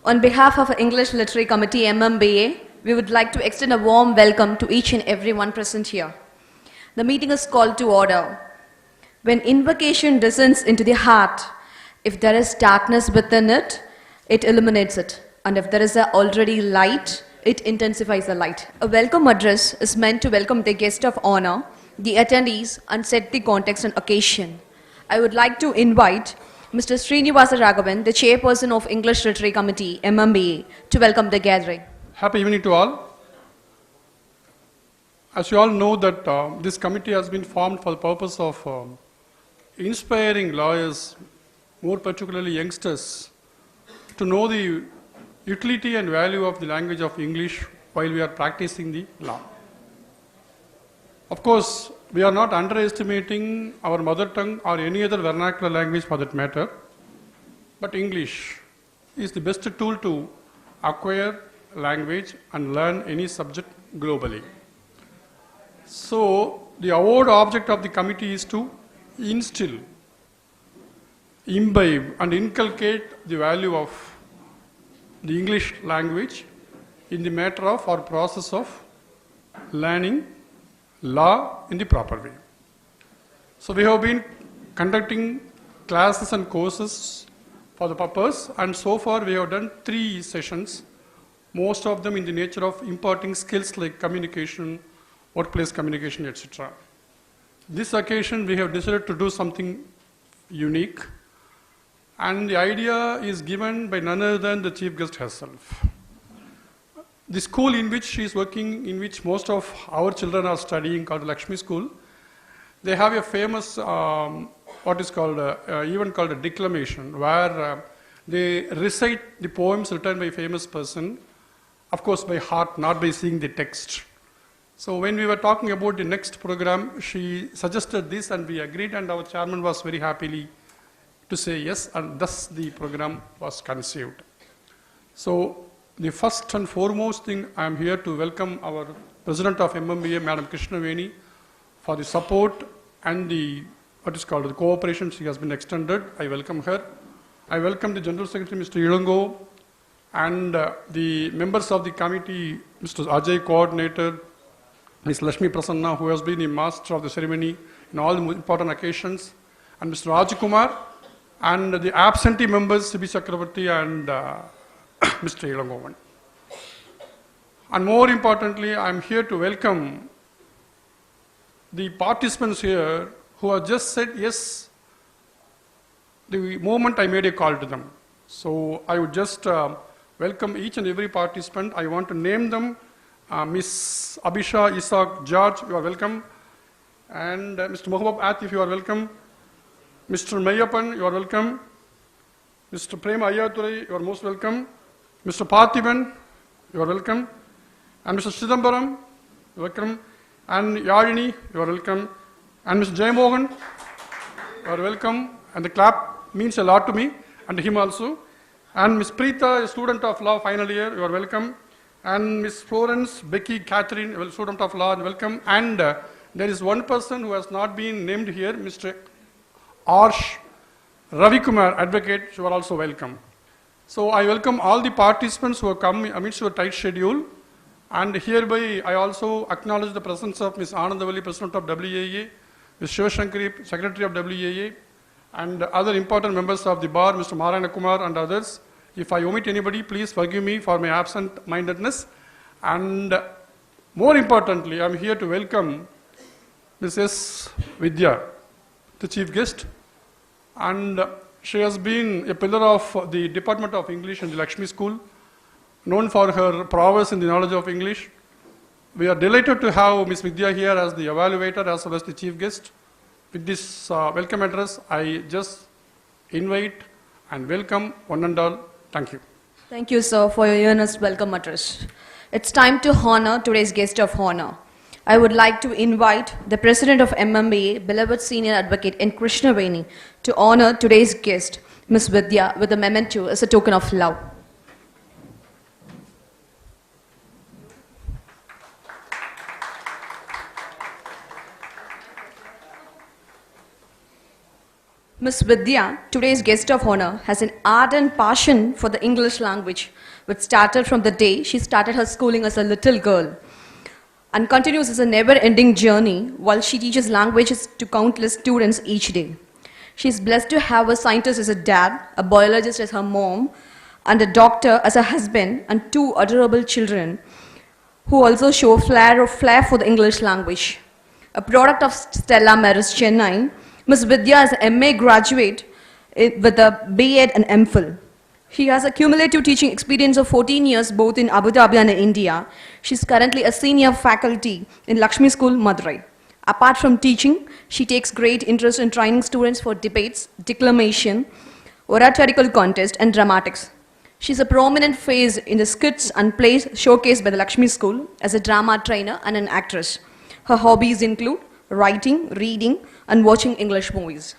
On behalf of English Literary Committee MMBA, we would like to extend a warm welcome to each and everyone present here. The meeting is called to order. When invocation descends into the heart, if there is darkness within it, it illuminates it. And if there is already light, it intensifies the light. A welcome address is meant to welcome the guest of honor, the attendees, and set the context and occasion. I would like to invite Mr. Srinivasa Raghavan, the chairperson of English Literary Committee, MMBA, to welcome the gathering. Happy evening to all. As you all know that this committee has been formed for the purpose of inspiring lawyers, more particularly youngsters, to know the utility and value of the language of English while we are practicing the law. Of course, we are not underestimating our mother tongue or any other vernacular language for that matter, but English is the best tool to acquire language and learn any subject globally. So, the award object of the committee is to instill, imbibe and inculcate the value of the English language in the matter of or process of learning law in the proper way. So we have been conducting classes and courses for the purpose, and so far we have done 3 sessions, most of them in the nature of imparting skills like communication, workplace communication, etc. This occasion we have decided to do something unique, and the idea is given by none other than the chief guest herself. The school in which she is working, in which most of our children are studying, called Lakshmi school, they have a famous, what is called, even called a declamation, where they recite the poems written by a famous person, of course by heart, not by seeing the text. So when we were talking about the next program, she suggested this and we agreed, and our chairman was very happily to say yes, and thus the program was conceived. So the first and foremost thing, I am here to welcome our President of MMBA, Madam Krishnaveni, for the support and the, what is called, the cooperation she has been extended. I welcome her. I welcome the General Secretary, Mr. Ilango, and the members of the committee, Mr. Ajay, Coordinator, Ms. Lakshmi Prasanna, who has been the master of the ceremony in all the important occasions, and Mr. Rajkumar, and the absentee members, Sibi Chakravarti and Mr. Ilangovan. And more importantly, I am here to welcome the participants here who have just said yes the moment I made a call to them. So I would just welcome each and every participant. I want to name them. Ms. Abisha Isaac George, you are welcome. And Mr. Mohabab Atif, you are welcome. Mr. Mayappan, you are welcome. Mr. Prem Ayature, you are most welcome. Mr. Parthiban, you are welcome. And Mr. Chidambaram, you are welcome. And Yarini, you are welcome. And Mr. Jaymohan, you are welcome. And the clap means a lot to me, and him also. And Ms. Preeta, a student of law, final year, you are welcome. And Ms. Florence, Becky, Catherine, a student of law, welcome. And there is one person who has not been named here, Mr. Arsh Ravikumar, advocate, you are also welcome. So I welcome all the participants who have come amidst your tight schedule, and hereby I also acknowledge the presence of Ms. Anandavalli, President of WAA, Ms. Shivashankari, Secretary of WAA, and other important members of the bar, Mr. Marana Kumar and others. If I omit anybody, please forgive me for my absent-mindedness. And more importantly, I am here to welcome Ms.S. Vidhya, the chief guest, and she has been a pillar of the Department of English in the Lakshmi School, known for her prowess in the knowledge of English. We are delighted to have Ms. Vidhya here as the evaluator as well as the chief guest. With this welcome address, I just invite and welcome one and all. Thank you. Thank you, sir, for your earnest welcome address. It's time to honor today's guest of honor. I would like to invite the President of MMBA, beloved Senior Advocate N. Krishnaveni, to honor today's guest, Ms. Vidhya, with a memento as a token of love. Ms. Vidhya, today's guest of honor, has an ardent passion for the English language, which started from the day she started her schooling as a little girl and continues as a never-ending journey while she teaches languages to countless students each day. She is blessed to have a scientist as a dad, a biologist as her mom, and a doctor as a husband, and two adorable children who also show flair for the English language. A product of Stella Maris, Chennai, Ms. Vidhya is an MA graduate with a B.Ed and MPhil. She has a cumulative teaching experience of 14 years both in Abu Dhabi and in India. She is currently a senior faculty in Lakshmi School, Madurai. Apart from teaching, she takes great interest in training students for debates, declamation, oratorical contest, and dramatics. She is a prominent face in the skits and plays showcased by the Lakshmi School as a drama trainer and an actress. Her hobbies include writing, reading, and watching English movies.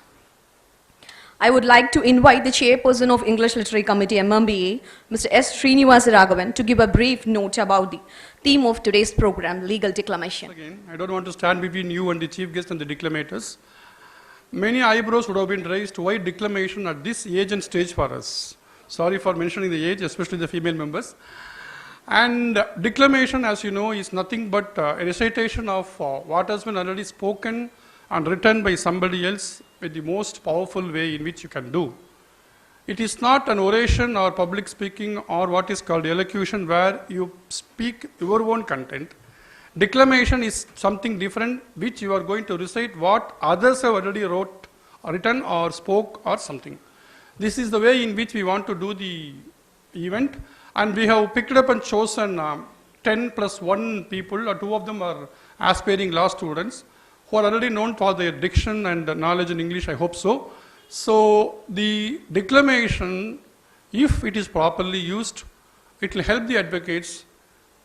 I would like to invite the chairperson of English Literary Committee, MMBA, Ms.S. to give a brief note about the theme of today's program, legal declamation. Again, I don't want to stand between you and the chief guest and the declamators. Many eyebrows would have been raised. Why declamation at this age and stage for us? Sorry for mentioning the age, especially the female members. And declamation, as you know, is nothing but a recitation of what has been already spoken and written by somebody else with the most powerful way in which you can do. It is not an oration or public speaking or what is called elocution where you speak your own content. Declamation is something different which you are going to recite what others have already written or spoke or something. This is the way in which we want to do the event, and we have picked up and chosen 10 plus 1 people, or 2 of them are aspiring law students who are already known for their diction and knowledge in English, I hope so. So the declamation, if it is properly used, it will help the advocates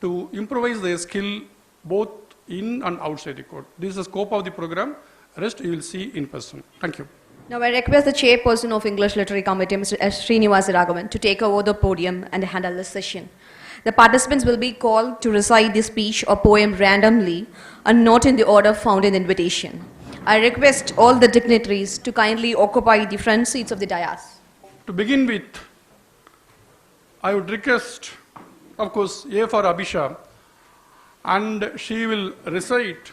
to improvise their skill both in and outside the court. This is the scope of the program. Rest you will see in person. Thank you. Now I request the chairperson of English Literary Committee, Mr. S. to take over the podium and handle this session. The participants will be called to recite the speech or poem randomly and not in the order found in the invitation. I request all the dignitaries to kindly occupy the front seats of the dais. To begin with, I would request, of course, A for Abhisha, and she will recite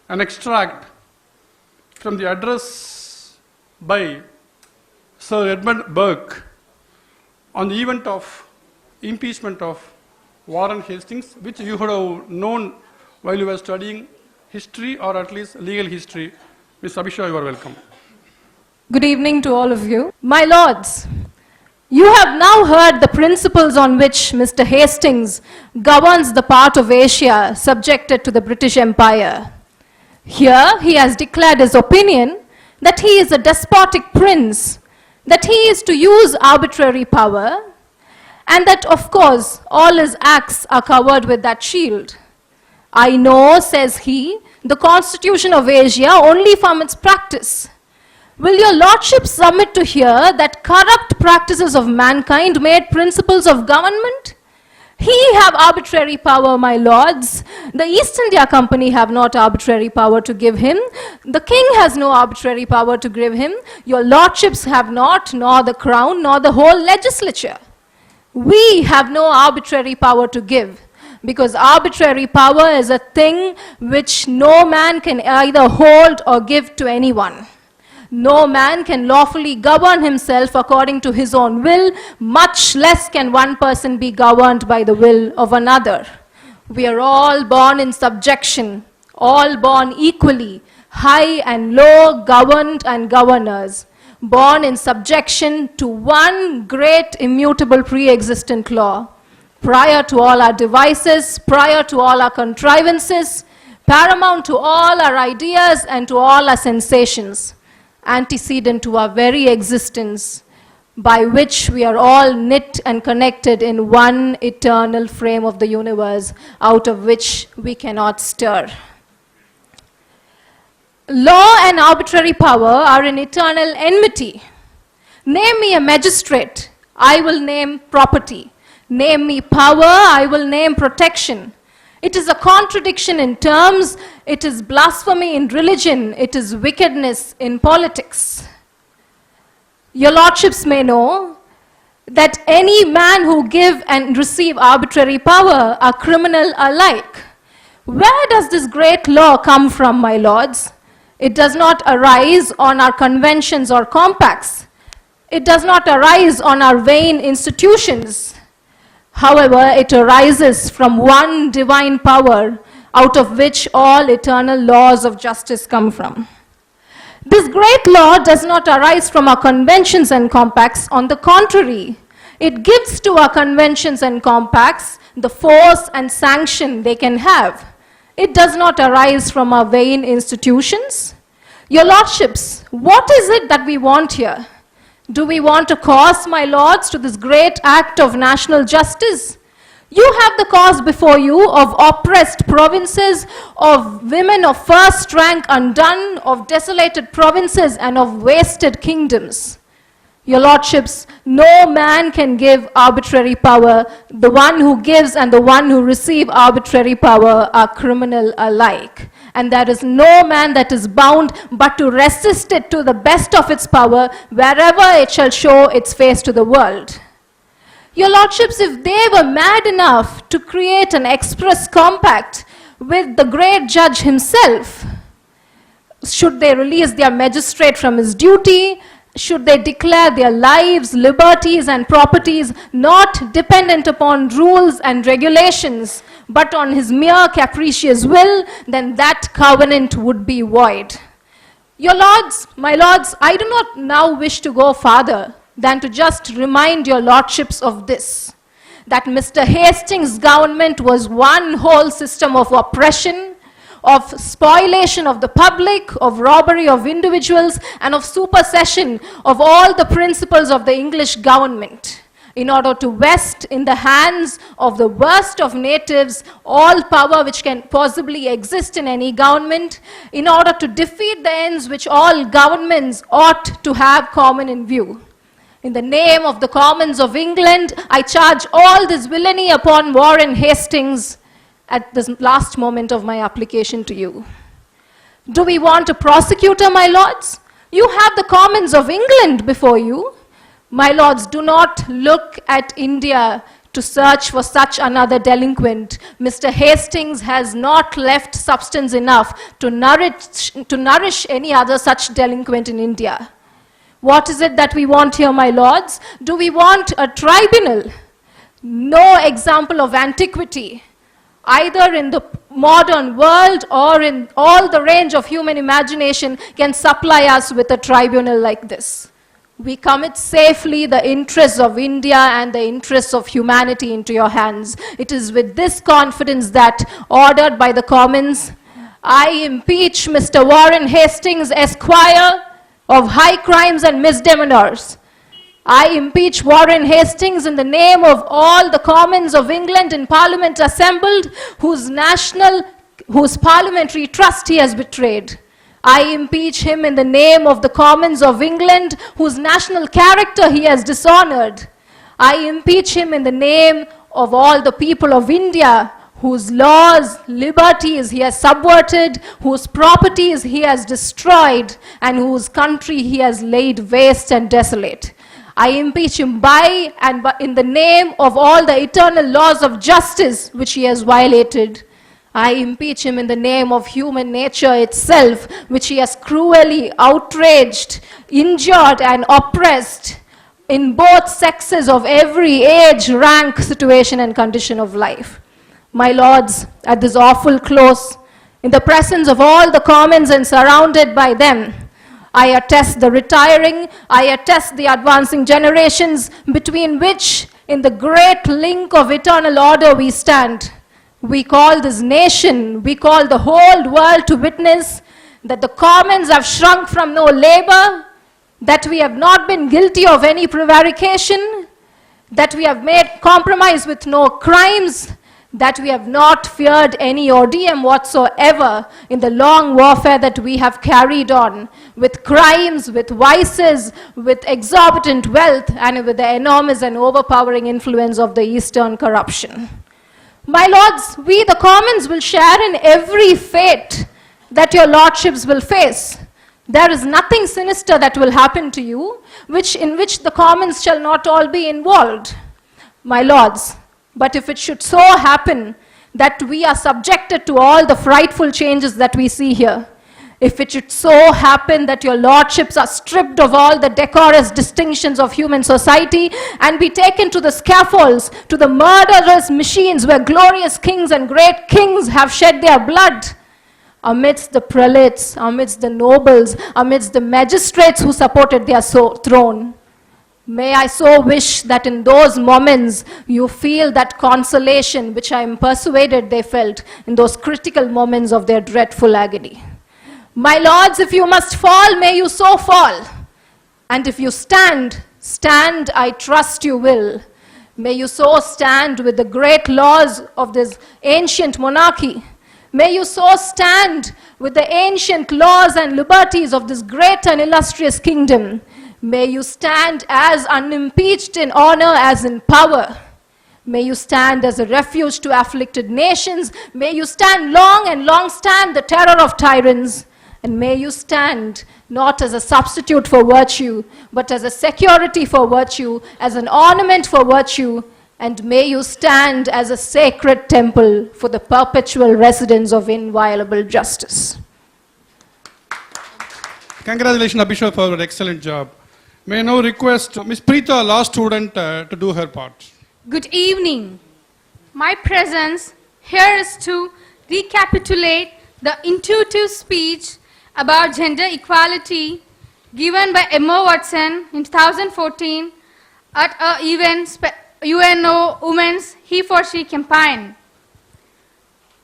an extract from the address by Sir Edmund Burke on the event of impeachment of Warren Hastings, which you would have known while you were studying history or at least legal history. Ms. Abhisha, you are welcome. Good evening to all of you. My lords, you have now heard the principles on which Mr. Hastings governs the part of Asia subjected to the British Empire. Here he has declared his opinion that he is a despotic prince, that he is to use arbitrary power, and that, of course, all his acts are covered with that shield. I know, says he, the constitution of Asia only from its practice. Will your lordship submit to hear that corrupt practices of mankind made principles of government? He have arbitrary power, my lords. The East India Company have not arbitrary power to give him. The king has no arbitrary power to give him. Your lordships have not, nor the crown, nor the whole legislature. We have no arbitrary power to give, because arbitrary power is a thing which no man can either hold or give to anyone. No man can lawfully govern himself according to his own will, much less can one person be governed by the will of another. We are all born in subjection, all born equally, high and low, governed and governors, born in subjection to one great immutable pre-existent law, prior to all our devices, prior to all our contrivances, paramount to all our ideas and to all our sensations, antecedent to our very existence, by which we are all knit and connected in one eternal frame of the universe, out of which we cannot stir. Law and arbitrary power are in eternal enmity. Name me a magistrate, I will name property. Name me power, I will name protection. It is a contradiction in terms, it is blasphemy in religion, it is wickedness in politics. Your lordships may know that any man who give and receive arbitrary power are criminal alike. Where does this great law come from, my lords? It does not arise on our conventions or compacts. It does not arise on our vain institutions. However, it arises from one divine power, out of which all eternal laws of justice come from. This great law does not arise from our conventions and compacts. On the contrary, it gives to our conventions and compacts the force and sanction they can have. It does not arise from our vain institutions. Your lordships, what is it that we want here? Do we want a cause, my lords, to this great act of national justice? You have the cause before you of oppressed provinces, of women of first rank undone, of desolated provinces, and of wasted kingdoms. Your lordships, no man can give arbitrary power. The one who gives and the one who receives arbitrary power are criminal alike. And there is no man that is bound but to resist it to the best of its power, wherever it shall show its face to the world. Your lordships, if they were mad enough to create an express compact with the great judge himself, should they release their magistrate from his duty? Should they declare their lives, liberties, and properties not dependent upon rules and regulations, but on his mere capricious will, then that covenant would be void. Your lords, my lords, I do not now wish to go farther than to just remind your lordships of this, that Mr. Hastings' government was one whole system of oppression, of spoliation of the public, of robbery of individuals, and of supersession of all the principles of the English government, in order to vest in the hands of the worst of natives all power which can possibly exist in any government, in order to defeat the ends which all governments ought to have common in view. In the name of the Commons of England, I charge all this villainy upon Warren Hastings at this last moment of my application to you. Do we want a prosecutor, my lords? You have the Commons of England before you. My lords, do not look at India to search for such another delinquent. Mr. Hastings has not left substance enough to nourish any other such delinquent in India. What is it that we want here, my lords? Do we want a tribunal? No example of antiquity, either in the modern world or in all the range of human imagination, can supply us with a tribunal like this. We commit safely the interests of India and the interests of humanity into your hands. It is with this confidence that, ordered by the Commons, I impeach Mr. Warren Hastings, Esquire, of high crimes and misdemeanors. I impeach Warren Hastings in the name of all the Commons of England in Parliament assembled, whose parliamentary trust he has betrayed. I impeach him in the name of the Commons of England, whose national character he has dishonored. I impeach him in the name of all the people of India, whose laws, liberties he has subverted, whose properties he has destroyed, and whose country he has laid waste and desolate. I impeach him by and in the name of all the eternal laws of justice which he has violated. I impeach him in the name of human nature itself, which he has cruelly outraged, injured, and oppressed in both sexes of every age, rank, situation, and condition of life. My lords, at this awful close, in the presence of all the Commons and surrounded by them, I attest the retiring, I attest the advancing generations, between which, in the great link of eternal order we stand. We call this nation, we call the whole world to witness that the Commons have shrunk from no labor, that we have not been guilty of any prevarication, that we have made compromise with no crimes, that we have not feared any odium whatsoever in the long warfare that we have carried on with crimes, with vices, with exorbitant wealth, and with the enormous and overpowering influence of the Eastern corruption. My lords, we the Commons will share in every fate that your lordships will face. There is nothing sinister that will happen to you, in which the commons shall not all be involved, my lords. But if it should so happen that we are subjected to all the frightful changes that we see here, if it should so happen that your lordships are stripped of all the decorous distinctions of human society and be taken to the scaffolds, to the murderous machines where glorious kings and great kings have shed their blood, amidst the prelates, amidst the nobles, amidst the magistrates who supported their throne, may I so wish that in those moments you feel that consolation which I am persuaded they felt in those critical moments of their dreadful agony. My lords, if you must fall, may you so fall. And if you stand, stand, I trust you will. May you so stand with the great laws of this ancient monarchy. May you so stand with the ancient laws and liberties of this great and illustrious kingdom. May you stand as unimpeached in honor as in power. May you stand as a refuge to afflicted nations. May you stand long and long stand the terror of tyrants. And may you stand not as a substitute for virtue, but as a security for virtue, as an ornament for virtue, and may you stand as a sacred temple for the perpetual residence of inviolable justice. Congratulations, Abhishek, for an excellent job. May I now request Ms. Preeta, law student, to do her part. Good evening. My presence here is to recapitulate the intuitive speech about gender equality given by Emma Watson in 2014 at a event UNO Women's He for She campaign.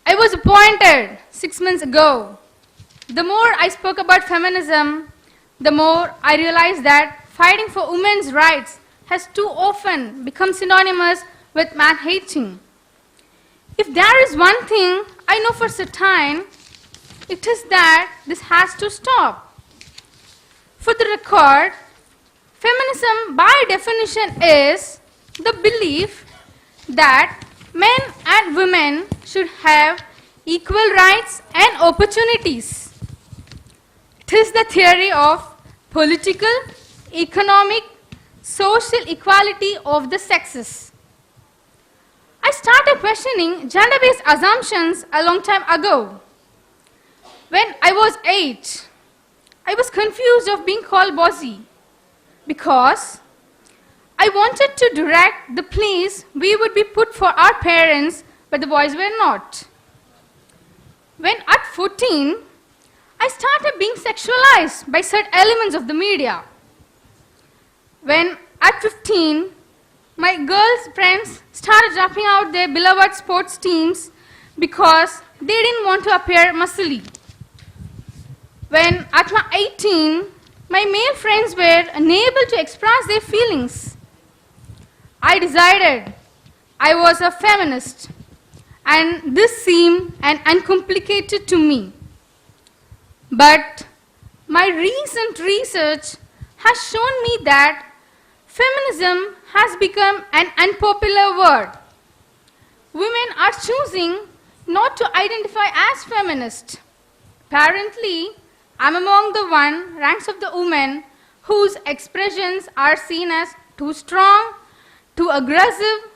I was appointed 6 months ago. The more I spoke about feminism, the more I realized that fighting for women's rights has too often become synonymous with man-hating. If there is one thing I know for certain, it is that this has to stop. For the record, feminism by definition is the belief that men and women should have equal rights and opportunities. It is the theory of political, economic, social equality of the sexes. I started questioning gender-based assumptions a long time ago. When I was 8, I was confused of being called bossy because I wanted to direct the place we would be put for our parents, but the boys were not. When at 14, I started being sexualized by certain elements of the media. When at 15, my girls' friends started dropping out their beloved sports teams because they didn't want to appear muscly. When at my 18, my male friends were unable to express their feelings. I decided I was a feminist, and this seemed uncomplicated to me. But my recent research has shown me that feminism has become an unpopular word. Women are choosing not to identify as feminist. Apparently, I'm among the ranks of the women whose expressions are seen as too strong, too aggressive,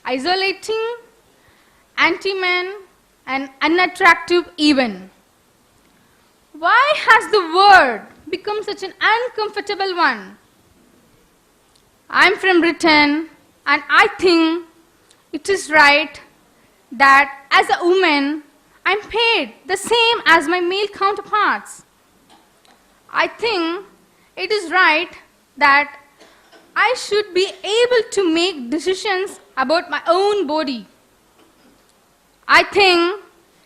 isolating, anti-men, and unattractive even. Why has the word become such an uncomfortable one? I'm from Britain, and I think it is right that as a woman, I'm paid the same as my male counterparts. I think it is right that I should be able to make decisions about my own body. I think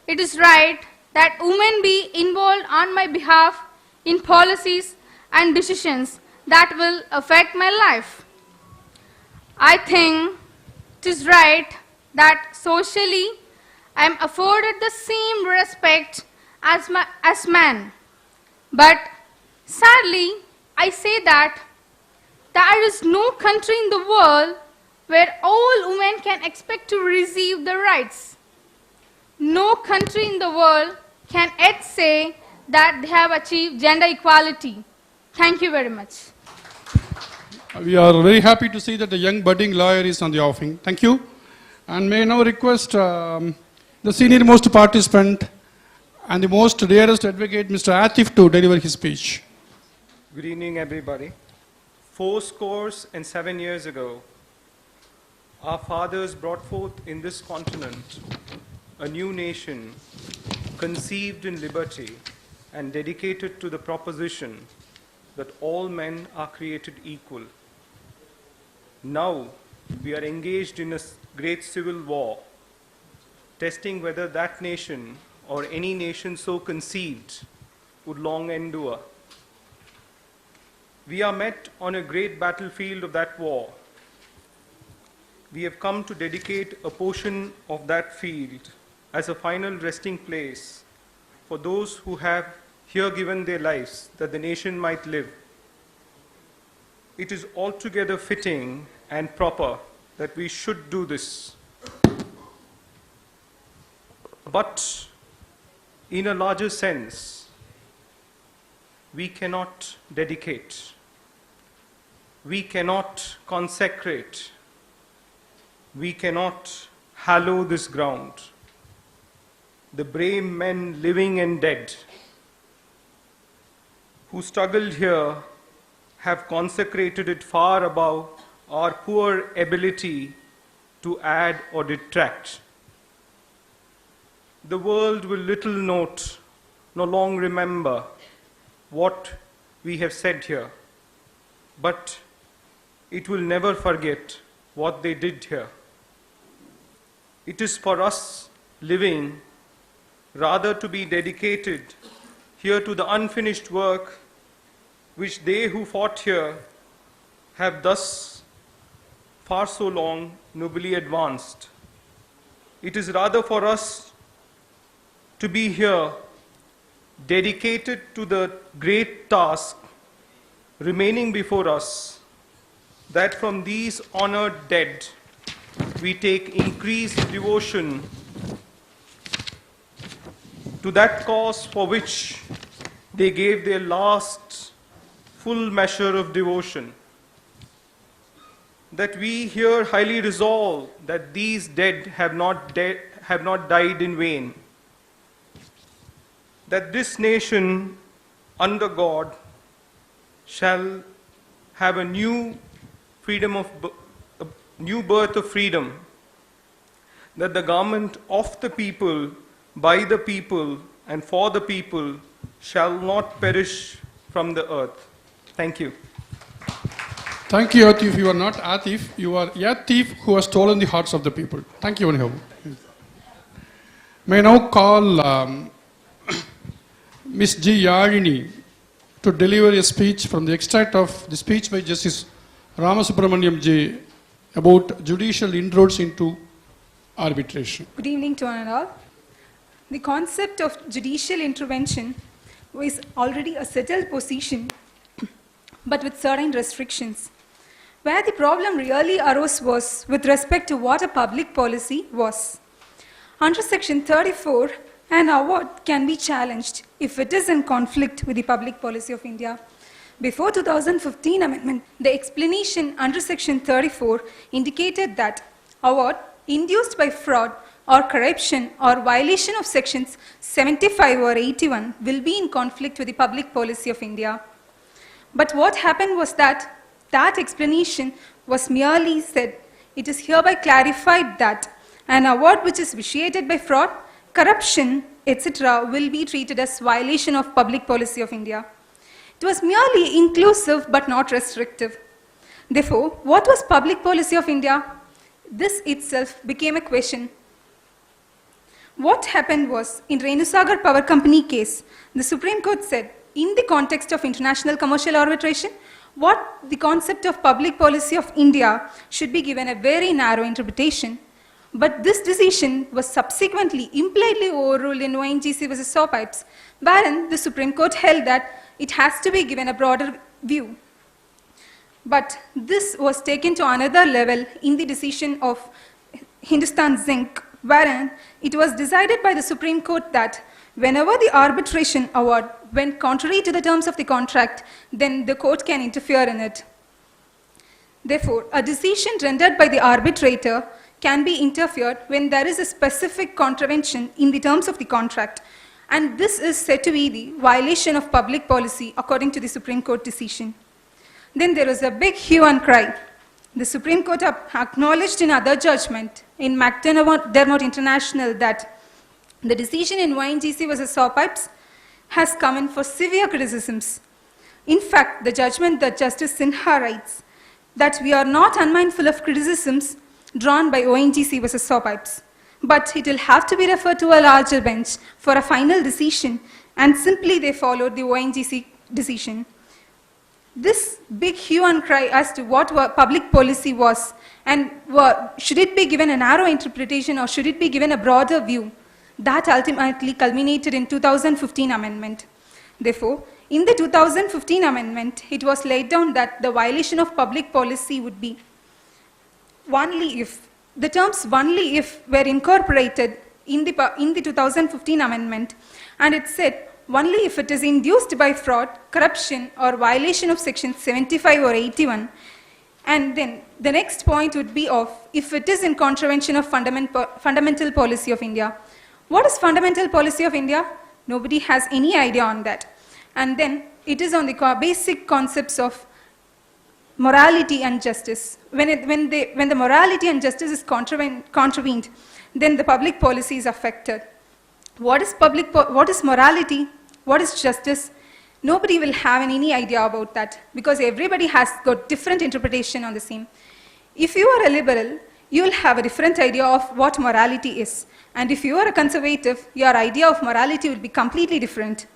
it is right that women be involved on my behalf in policies and decisions that will affect my life. I think it is right that socially I am afforded the same respect as man. But sadly, I say that there is no country in the world where all women can expect to receive the rights. No country in the world can yet say that they have achieved gender equality. Thank you very much. We are very happy to see that the young budding lawyer is on the offing. Thank you. And may I now request the senior most participant and the most dearest advocate, Mr. Atif, to deliver his speech. Good evening, everybody. 7 years ago, our fathers brought forth in this continent a new nation conceived in liberty and dedicated to the proposition that all men are created equal. Now, we are engaged in a great civil war, testing whether that nation or any nation so conceived would long endure. We are met on a great battlefield of that war. We have come to dedicate a portion of that field as a final resting place for those who have here given their lives that the nation might live. It is altogether fitting and proper that we should do this. But in a larger sense, we cannot dedicate, we cannot consecrate, we cannot hallow this ground. The brave men living and dead who struggled here have consecrated it far above our poor ability to add or detract. The world will little note, no long remember what we have said here, but it will never forget what they did here. It is for us living rather to be dedicated here to the unfinished work which they who fought here have thus far so long nobly advanced. It is rather for us to be here dedicated to the great task remaining before us, that from these honored dead we take increased devotion to that cause for which they gave their last full measure of devotion. That we here highly resolve that these dead have not died in vain. That this nation under God shall have a new new birth of freedom. That the government of the people, by the people, and for the people shall not perish from the earth. Thank you. Thank you, Atif. You are not Atif. You are a thief who has stolen the hearts of the people. Thank you, anyhow. May I now call Ms. G. Yalini to deliver a speech from the extract of the speech by Justice Ramasubramaniam J. about judicial inroads into arbitration. Good evening to one and all. The concept of judicial intervention was already a settled position, but with certain restrictions. Where the problem really arose was with respect to what a public policy was. Under Section 34, an award can be challenged if it is in conflict with the public policy of India. Before 2015 amendment, the explanation under Section 34 indicated that award induced by fraud or corruption or violation of Sections 75 or 81 will be in conflict with the public policy of India. But what happened was that explanation was merely said. It is hereby clarified that an award which is vitiated by fraud, corruption, etc. will be treated as violation of public policy of India. It was merely inclusive but not restrictive. Therefore, what was public policy of India? This itself became a question. What happened was, in Renusagar Power Company case, the Supreme Court said, in the context of international commercial arbitration, what the concept of public policy of India should be given a very narrow interpretation. But this decision was subsequently impliedly overruled in ONGC vs. Saw Pipes, wherein the Supreme Court held that it has to be given a broader view. But this was taken to another level in the decision of Hindustan Zinc wherein it was decided by the Supreme Court that whenever the arbitration award went contrary to the terms of the contract, then the court can interfere in it. Therefore, a decision rendered by the arbitrator can be interfered when there is a specific contravention in the terms of the contract, and this is said to be the violation of public policy according to the Supreme Court decision. Then there was a big hue and cry. The Supreme Court acknowledged in other judgment in McDermott International that the decision in ONGC vs. Auspices has come in for severe criticisms. In fact, the judgment that Justice Sinha writes that we are not unmindful of criticisms drawn by ONGC vs. Auspices, but it will have to be referred to a larger bench for a final decision, and simply they followed the ONGC decision. This big hue and cry as to what public policy was, and should it be given a narrow interpretation or should it be given a broader view, that ultimately culminated in 2015 amendment. Therefore, in the 2015 amendment, it was laid down that the violation of public policy would be only if, the terms only if were incorporated in the 2015 amendment, and it said only if it is induced by fraud, corruption or violation of section 75 or 81, and then the next point would be of if it is in contravention of fundamental policy of India. What is fundamental policy of India? Nobody has any idea on that. And then it is on the basic concepts of morality and justice. When the morality and justice is contravened, then the public policy is affected. What is morality? What is justice? Nobody will have any idea about that, because everybody has got different interpretation on the same. If you are a liberal, you will have a different idea of what morality is. And if you are a conservative, your idea of morality will be completely different.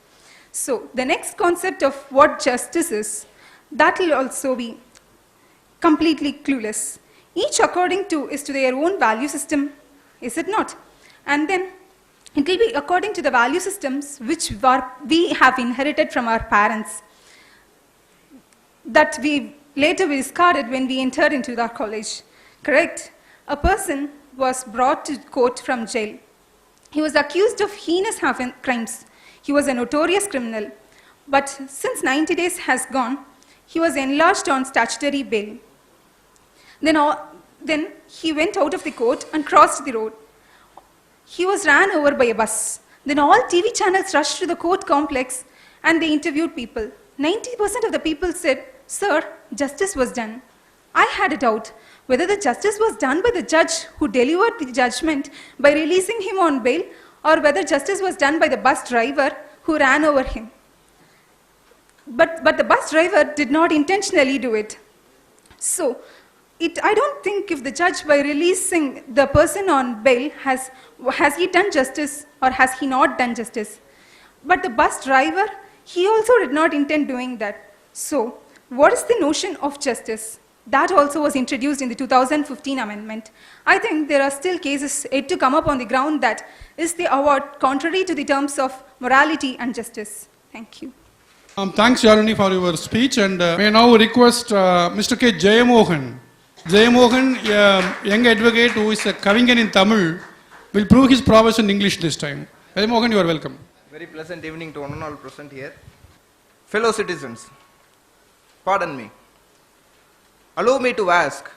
So the next concept of what justice is, that will also be completely clueless. Each according to is to their own value system, is it not? And then it will be according to the value systems which we have inherited from our parents, that we later discarded when we entered into our college. Correct? A person was brought to court from jail. He was accused of heinous crimes. He was a notorious criminal. But since 90 days has gone, he was enlarged on statutory bail. Then he went out of the court and crossed the road. He was ran over by a bus. Then all TV channels rushed to the court complex and they interviewed people. 90% of the people said, "Sir, justice was done." I had a doubt whether the justice was done by the judge who delivered the judgment by releasing him on bail, or whether justice was done by the bus driver who ran over him. But the bus driver did not intentionally do it. So, I don't think if the judge, by releasing the person on bail, has he done justice or has he not done justice. But the bus driver, he also did not intend doing that. So, what is the notion of justice? That also was introduced in the 2015 amendment. I think there are still cases yet to come up on the ground that is the award contrary to the terms of morality and justice. Thank you. Thanks, Yarani, for your speech, and may I now request Mr. K. Jayamohan. Jayamohan, young advocate who is a Kavingan in Tamil, will prove his prowess in English this time. Jayamohan, you are welcome. Very pleasant evening to one and all present here. Fellow citizens, pardon me. Allow me to ask,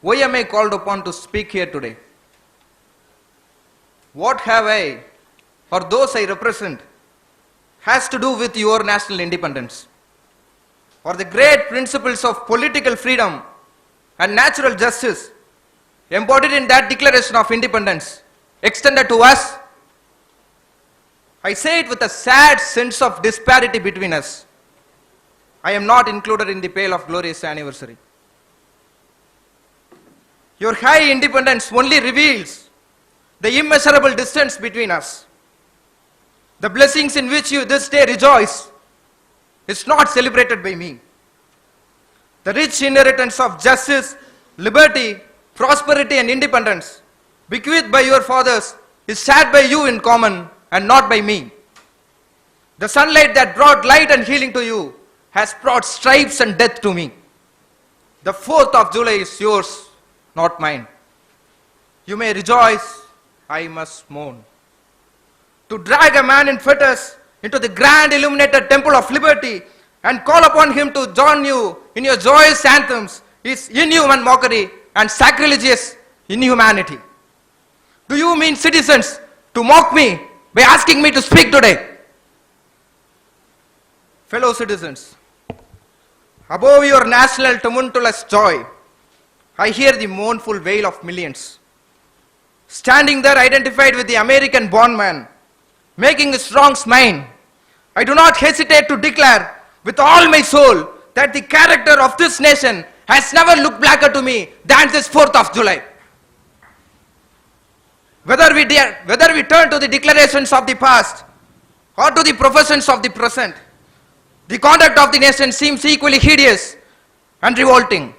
why am I called upon to speak here today? What have I, or those I represent, has to do with your national independence, or the great principles of political freedom and natural justice embodied in that Declaration of Independence extended to us? I say it with a sad sense of disparity between us. I am not included in the pale of glorious anniversary. Your high independence only reveals the immeasurable distance between us. The blessings in which you this day rejoice is not celebrated by me. The rich inheritance of justice, liberty, prosperity and independence bequeathed by your fathers is shared by you in common and not by me. The sunlight that brought light and healing to you has brought stripes and death to me. The 4th of July is yours, not mine. You may rejoice, I must mourn. To drag a man in fetters into the grand illuminated temple of liberty and call upon him to join you in your joyous anthems is inhuman mockery and sacrilegious inhumanity. Do you mean, citizens, to mock me by asking me to speak today? Fellow citizens, above your national tumultuous joy, I hear the mournful wail of millions. Standing there identified with the American bondman, making his wrongs mine, I do not hesitate to declare with all my soul that the character of this nation has never looked blacker to me than this 4th of July. Whether we turn to the declarations of the past or to the professions of the present, the conduct of the nation seems equally hideous and revolting.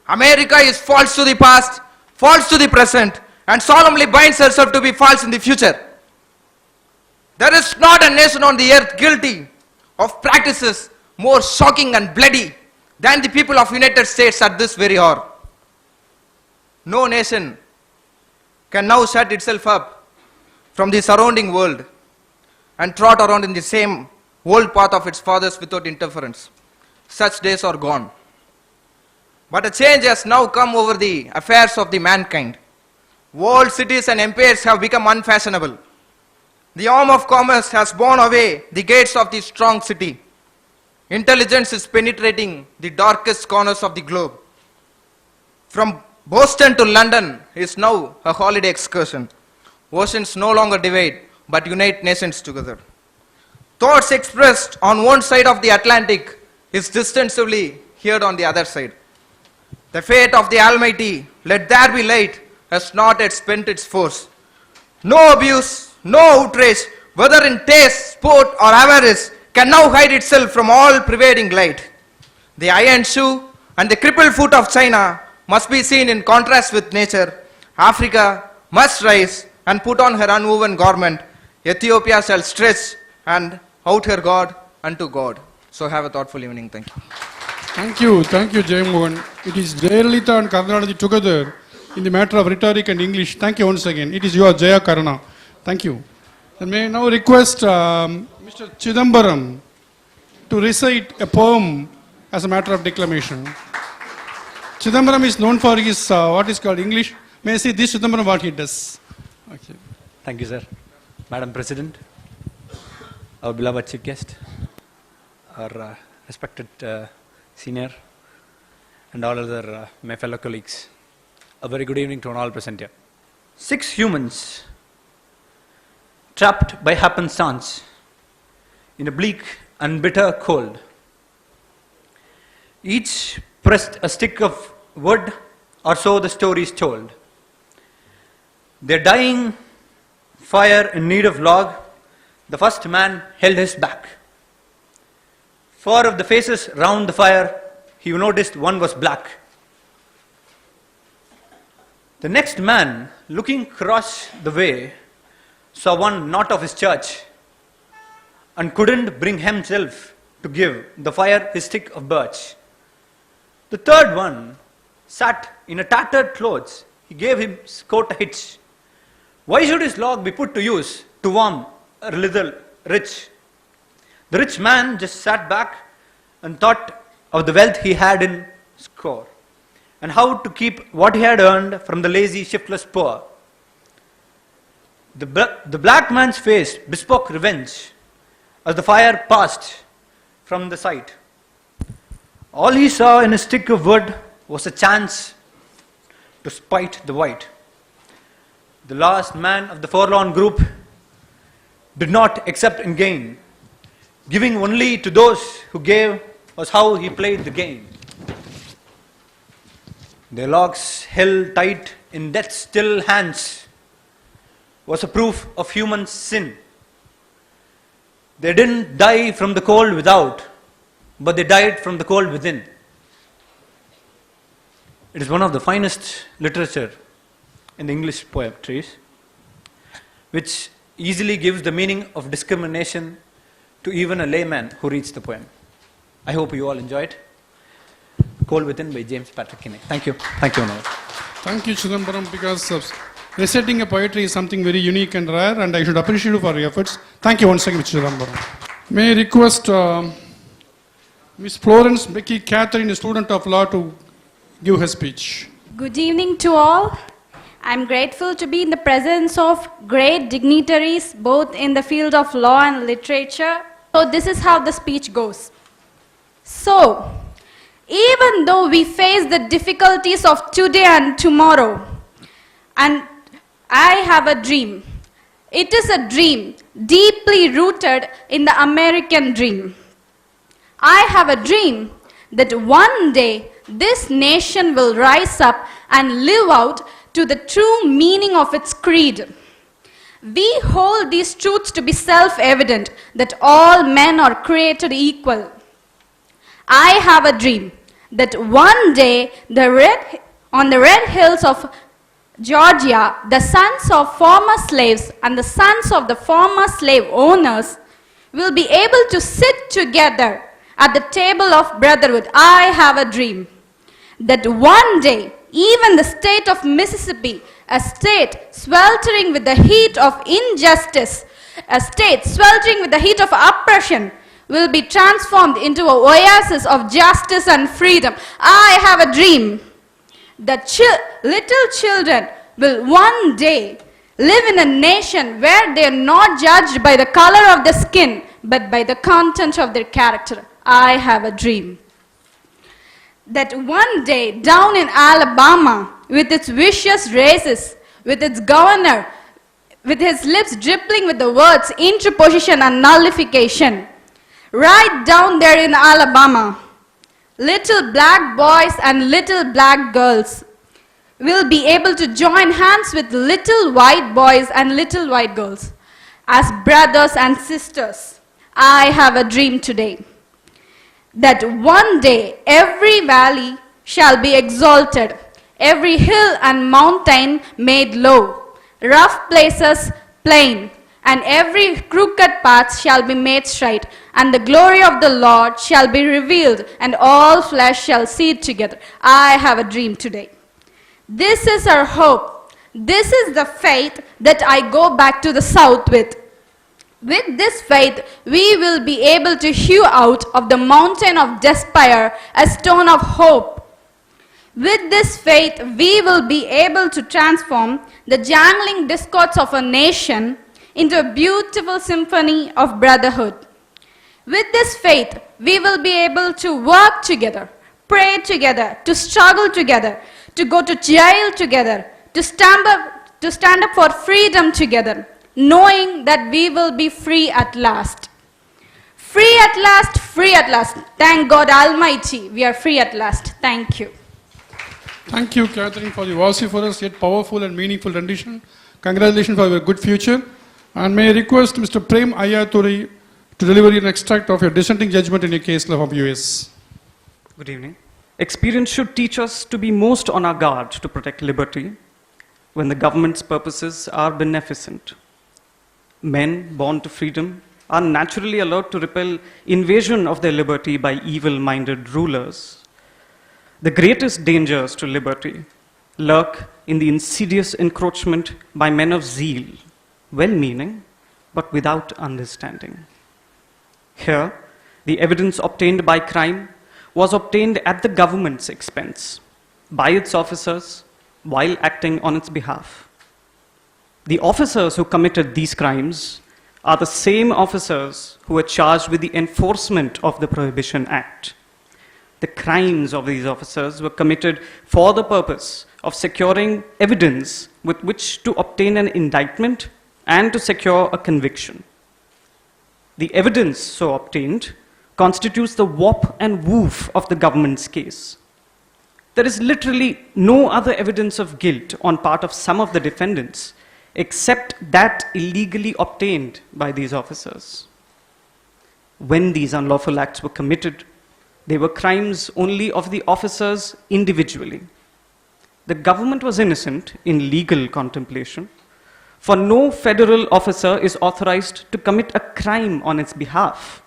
America is false to the past, false to the present, and solemnly binds herself to be false in the future. There is not a nation on the earth guilty of practices more shocking and bloody than the people of United States at this very hour. No nation can now shut itself up from the surrounding world and trot around in the same old path of its fathers without interference. Such days are gone. But a change has now come over the affairs of the mankind. Walled cities and empires have become unfashionable. The arm of commerce has borne away the gates of the strong city. Intelligence is penetrating the darkest corners of the globe. From Boston to London is now a holiday excursion. Oceans no longer divide, but unite nations together. Thoughts expressed on one side of the Atlantic is distantly heard on the other side. The fate of the Almighty, let there be light, has not yet spent its force. No abuse, no outrage, whether in taste, sport, or avarice, can now hide itself from all pervading light. The iron shoe and the crippled foot of China must be seen in contrast with nature. Africa must rise and put on her unwoven garment. Ethiopia shall stretch and out her God unto God. So have a thoughtful evening. Thank you. Thank you, Jay Mohan. It is Jayalalitha and Karnataka together in the matter of rhetoric and English. Thank you once again. It is your Jaya Karana. Thank you. I may now request Mr. Chidambaram to recite a poem as a matter of declamation. Chidambaram is known for his what is called English. May I see this Chidambaram what he does? Okay. Thank you, sir. Madam President, our beloved chief guest, our respected senior, and all other my fellow colleagues. A very good evening to all present here. 6 humans trapped by happenstance in a bleak and bitter cold. Each pressed a stick of wood, or so the story is told. Their dying fire in need of log, the first man held his back. 4 of the faces round the fire, he noticed one was black. The next man, looking across the way, saw one not of his church and couldn't bring himself to give the fire his stick of birch. The third one sat in a tattered clothes. He gave his coat a hitch. Why should his log be put to use to warm a little rich? The rich man just sat back and thought of the wealth he had in store and how to keep what he had earned from the lazy, shiftless poor. The black man's face bespoke revenge as the fire passed from the sight. All he saw in a stick of wood was a chance to spite the white. The last man of the forlorn group did not accept in gain. Giving only to those who gave was how he played the game. Their logs held tight in death's still hands was a proof of human sin. They didn't die from the cold without, but they died from the cold within. It is one of the finest literature in the English poetries, which easily gives the meaning of discrimination to even a layman who reads the poem. I hope you all enjoy it. Cold Within by James Patrick Kinney. Thank you. Thank you, Manoj. Thank you, Chidambaram, because reciting a poetry is something very unique and rare, and I should appreciate you for your efforts. Thank you once again, Mr. Chidambaram. May I request Ms. Florence Becky Catherine, a student of law, to give her speech. Good evening to all. I'm grateful to be in the presence of great dignitaries both in the field of law and literature. So this is how the speech goes. So, even though we face the difficulties of today and tomorrow, and I have a dream. It is a dream deeply rooted in the American dream. I have a dream that one day this nation will rise up and live out to the true meaning of its creed. We hold these truths to be self-evident, that all men are created equal. I have a dream that one day on the red hills of Georgia, the sons of former slaves and the sons of the former slave owners will be able to sit together at the table of brotherhood. I have a dream that one day, even the state of Mississippi, a state sweltering with the heat of injustice, a state sweltering with the heat of oppression, will be transformed into an oasis of justice and freedom. I have a dream that little children will one day live in a nation where they are not judged by the color of the skin, but by the content of their character. I have a dream that one day down in Alabama, with its vicious races, with its governor, with his lips dripping with the words interposition and nullification, right down there in Alabama, little black boys and little black girls will be able to join hands with little white boys and little white girls as brothers and sisters. I have a dream today that one day every valley shall be exalted, every hill and mountain made low, rough places plain, and every crooked path shall be made straight, and the glory of the Lord shall be revealed, and all flesh shall see it together. I have a dream today. This is our hope. This is the faith that I go back to the south with. With this faith, we will be able to hew out of the mountain of despair a stone of hope. With this faith, we will be able to transform the jangling discords of a nation into a beautiful symphony of brotherhood. With this faith, we will be able to work together, pray together, to struggle together, to go to jail together, to stand up for freedom together, knowing that we will be free at last. Free at last, free at last. Thank God Almighty, we are free at last. Thank you. Thank you, Catherine, for the vociferous yet powerful and meaningful rendition. Congratulations for your good future. And may I request Mr. Prem Ayaturi to deliver an extract of your dissenting judgment in your case law of US. Good evening. Experience should teach us to be most on our guard to protect liberty when the government's purposes are beneficent. Men born to freedom are naturally allowed to repel invasion of their liberty by evil-minded rulers. The greatest dangers to liberty lurk in the insidious encroachment by men of zeal, well-meaning, but without understanding. Here, the evidence obtained by crime was obtained at the government's expense, by its officers, while acting on its behalf. The officers who committed these crimes are the same officers who were charged with the enforcement of the Prohibition Act. The crimes of these officers were committed for the purpose of securing evidence with which to obtain an indictment and to secure a conviction. The evidence so obtained constitutes the warp and woof of the government's case. There is literally no other evidence of guilt on part of some of the defendants except that illegally obtained by these officers. When these unlawful acts were committed, they were crimes only of the officers individually. The government was innocent in legal contemplation, for no federal officer is authorized to commit a crime on its behalf.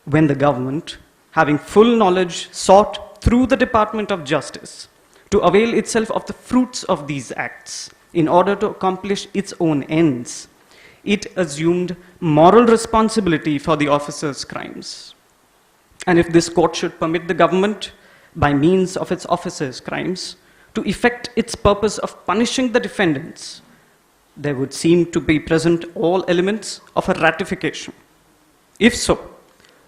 When the government, having full knowledge, sought through the Department of Justice to avail itself of the fruits of these acts in order to accomplish its own ends. It assumed moral responsibility for the officer's crimes. And if this court should permit the government, by means of its officers' crimes, to effect its purpose of punishing the defendants, there would seem to be present all elements of a ratification. If so,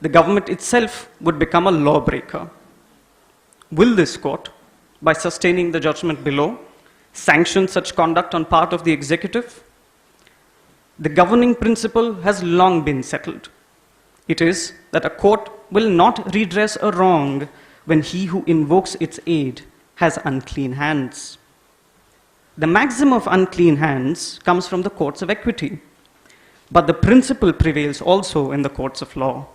the government itself would become a lawbreaker. Will this court, by sustaining the judgment below, sanction such conduct on part of the executive? The governing principle has long been settled. It is that a court will not redress a wrong when he who invokes its aid has unclean hands. The maxim of unclean hands comes from the courts of equity, but the principle prevails also in the courts of law.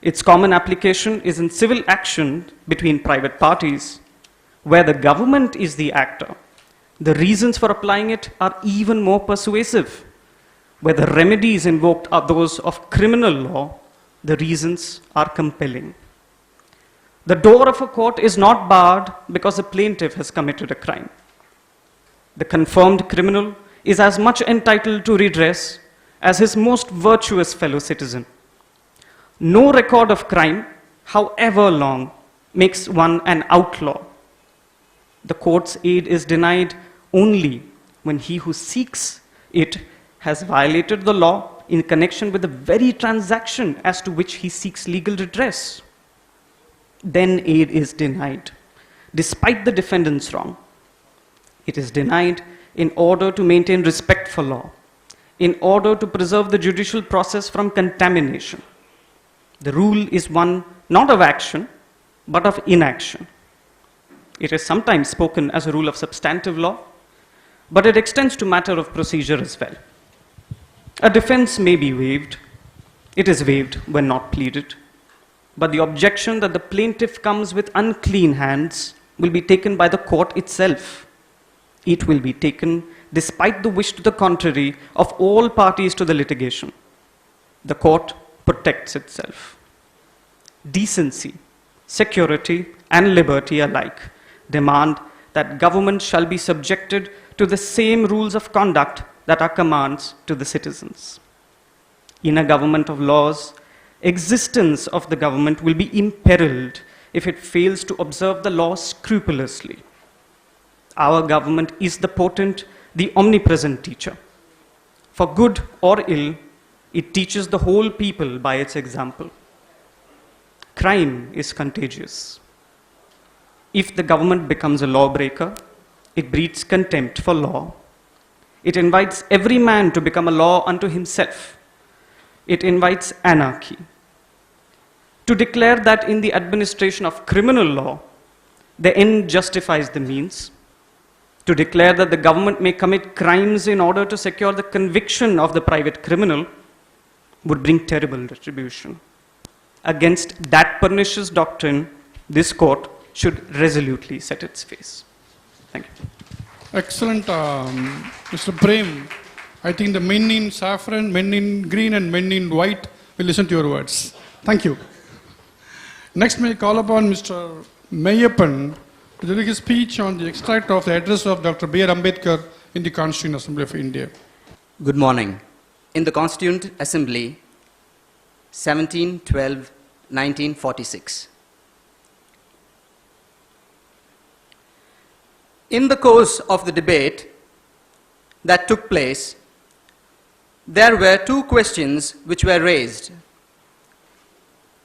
Its common application is in civil action between private parties, where the government is the actor. The reasons for applying it are even more persuasive. Where the remedies invoked are those of criminal law, the reasons are compelling. The door of a court is not barred because a plaintiff has committed a crime. The confirmed criminal is as much entitled to redress as his most virtuous fellow citizen. No record of crime, however long, makes one an outlaw. The court's aid is denied only when he who seeks it has violated the law in connection with the very transaction as to which he seeks legal redress. Then aid is denied, despite the defendant's wrong. It is denied in order to maintain respect for law, in order to preserve the judicial process from contamination. The rule is one not of action, but of inaction. It is sometimes spoken as a rule of substantive law, but it extends to matter of procedure as well. A defense may be waived. It is waived when not pleaded. But the objection that the plaintiff comes with unclean hands will be taken by the court itself. It will be taken despite the wish to the contrary of all parties to the litigation. The court protects itself. Decency, security, and liberty alike demand that government shall be subjected to the same rules of conduct that are commands to the citizens. In a government of laws, existence of the government will be imperiled if it fails to observe the law scrupulously. Our government is the potent, the omnipresent teacher. For good or ill, it teaches the whole people by its example. Crime is contagious. If the government becomes a lawbreaker, it breeds contempt for law. It invites every man to become a law unto himself. It invites anarchy. To declare that in the administration of criminal law, the end justifies the means, to declare that the government may commit crimes in order to secure the conviction of the private criminal, would bring terrible retribution. Against that pernicious doctrine, this court should resolutely set its face. Thank you. Excellent, Mr. Prem. I think the men in saffron, men in green, and men in white will listen to your words. Thank you. Next, may I call upon Mr. Mayappan to deliver his speech on the extract of the address of Dr. B.R. Ambedkar in the Constituent Assembly of India. Good morning. In the Constituent Assembly, 17/12/1946. In the course of the debate that took place, there were two questions which were raised,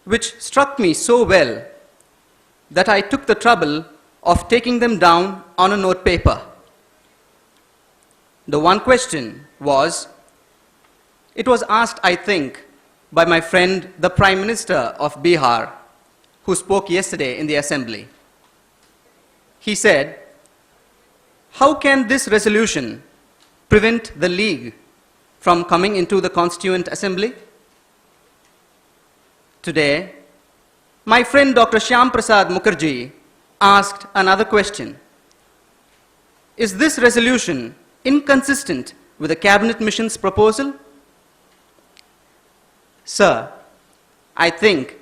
which struck me so well that I took the trouble of taking them down on a note paper. The one question was, it was asked, I think, by my friend, the Prime Minister of Bihar, who spoke yesterday in the Assembly. He said, how can this resolution prevent the League from coming into the Constituent Assembly? Today, my friend Dr. Shyam Prasad Mukherjee asked another question. Is this resolution inconsistent with the Cabinet Mission's proposal? Sir, I think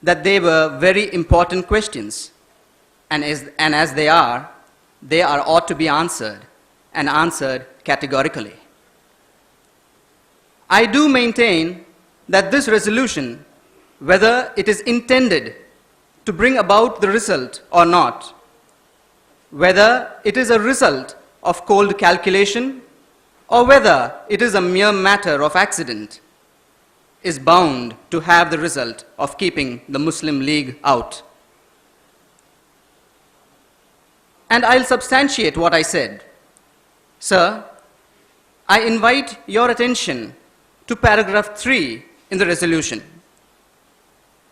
that they were very important questions, and as they are ought to be answered, and answered categorically. I do maintain that this resolution, whether it is intended to bring about the result or not, whether it is a result of cold calculation or whether it is a mere matter of accident, is bound to have the result of keeping the Muslim League out. And I'll substantiate what I said. Sir, I invite your attention to paragraph 3 in the resolution,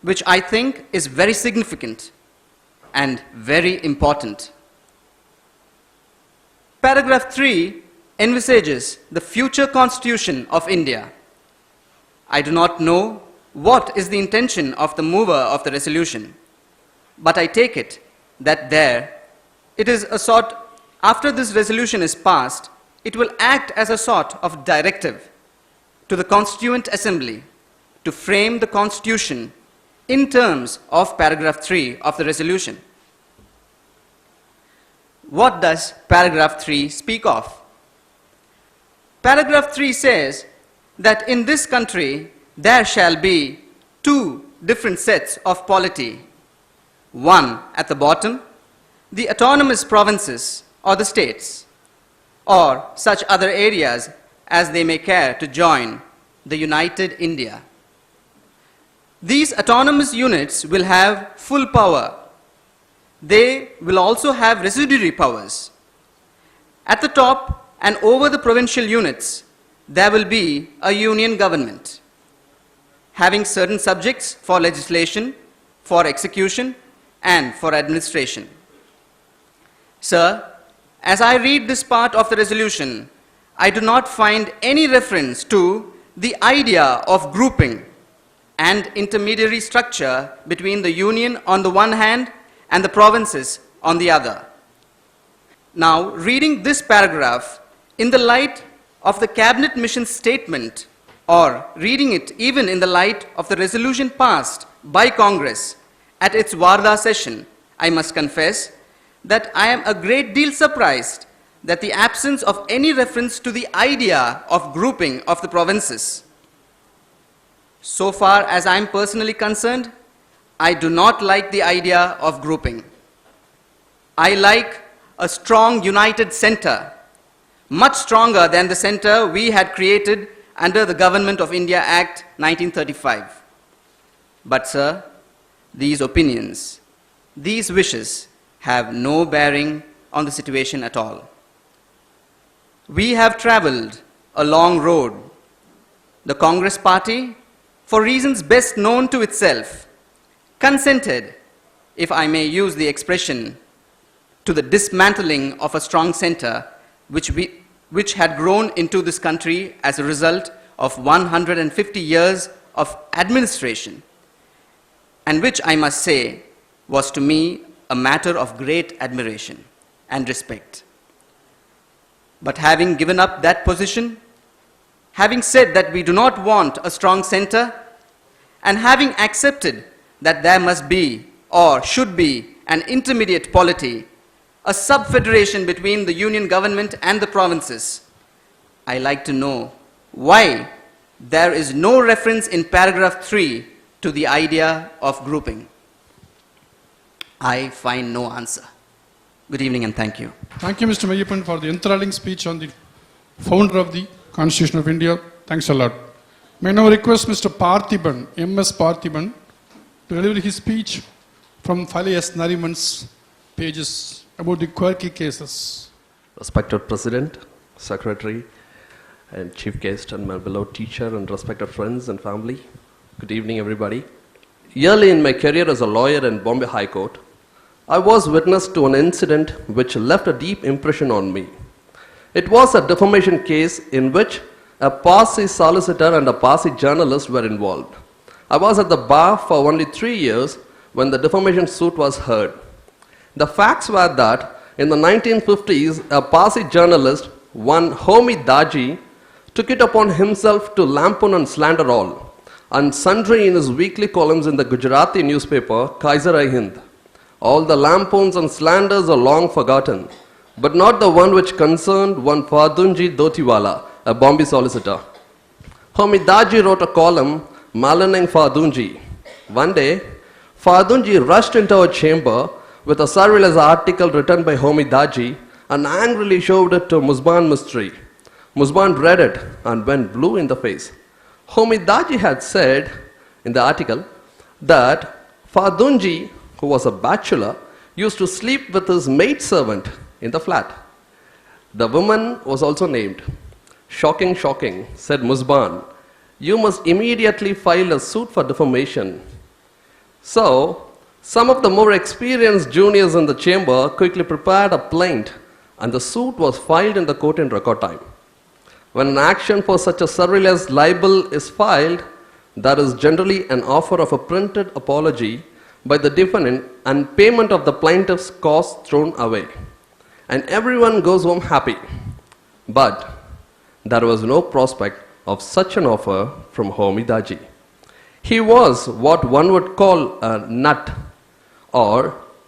which I think is very significant and very important. Paragraph 3 envisages the future constitution of India. I do not know what is the intention of the mover of the resolution, but I take it that it is a sort, after this resolution is passed, it will act as a sort of directive to the Constituent Assembly to frame the Constitution in terms of paragraph 3 of the resolution. What does paragraph 3 speak of? Paragraph 3 says that in this country there shall be 2 different sets of polity. One at the bottom, the autonomous provinces or the states, or such other areas as they may care to join the United India. These autonomous units will have full power. They will also have residuary powers. At the top and over the provincial units, there will be a union government, having certain subjects for legislation, for execution, and for administration. Sir, as I read this part of the resolution, I do not find any reference to the idea of grouping and intermediary structure between the union on the one hand and the provinces on the other. Now, reading this paragraph in the light of the Cabinet Mission statement, or reading it even in the light of the resolution passed by Congress at its Varda session, I must confess that I am a great deal surprised that the absence of any reference to the idea of grouping of the provinces. So far as I am personally concerned, I do not like the idea of grouping. I like a strong united center, much stronger than the center we had created under the Government of India Act 1935. But sir, these opinions, these wishes have no bearing on the situation at all. We have traveled a long road. The Congress party, for reasons best known to itself, consented, if I may use the expression, to the dismantling of a strong center which had grown into this country as a result of 150 years of administration, and which I must say was to me a matter of great admiration and respect. But having given up that position, having said that we do not want a strong center, and having accepted that there must be or should be an intermediate polity, a sub-federation between the union government and the provinces, I like to know why there is no reference in paragraph 3 to the idea of grouping. I find no answer. Good evening and thank you. Thank you, Mr. Mayappan, for the enthralling speech on the founder of the Constitution of India. Thanks a lot. May I now request Mr. Parthiban, M.S. Parthiban, to deliver his speech from Fali S. Nariman's pages about the quirky cases. Respected President, Secretary, and Chief Guest, and my beloved teacher, and respected friends and family, good evening, everybody. Early in my career as a lawyer in Bombay High Court, I was witness to an incident which left a deep impression on me. It was a defamation case in which a Parsi solicitor and a Parsi journalist were involved. I was at the bar for only 3 years when the defamation suit was heard. The facts were that in the 1950s, a Parsi journalist, one Homi Daji, took it upon himself to lampoon and slander all, and sundry in his weekly columns in the Gujarati newspaper, Kaiser-i-Hind. All the lampoons and slanders are long forgotten, but not the one which concerned one Fadunji Dotiwala, a Bombay solicitor. Homi Daji wrote a column maligning Fadunji. One day, Fadunji rushed into a chamber with a surveillance article written by Homi Daji and angrily showed it to Musban Mistry. Musban read it and went blue in the face. Homi Daji had said in the article that Fadunji, who was a bachelor, used to sleep with his maidservant in the flat. The woman was also named. Shocking, shocking, said Musban. You must immediately file a suit for defamation. So, some of the more experienced juniors in the chamber quickly prepared a plaint, and the suit was filed in the court in record time. When an action for such a surveillance libel is filed, there is generally an offer of a printed apology by the defendant and payment of the plaintiff's costs thrown away. And everyone goes home happy. But there was no prospect of such an offer from Homi Daji. He was what one would call a nut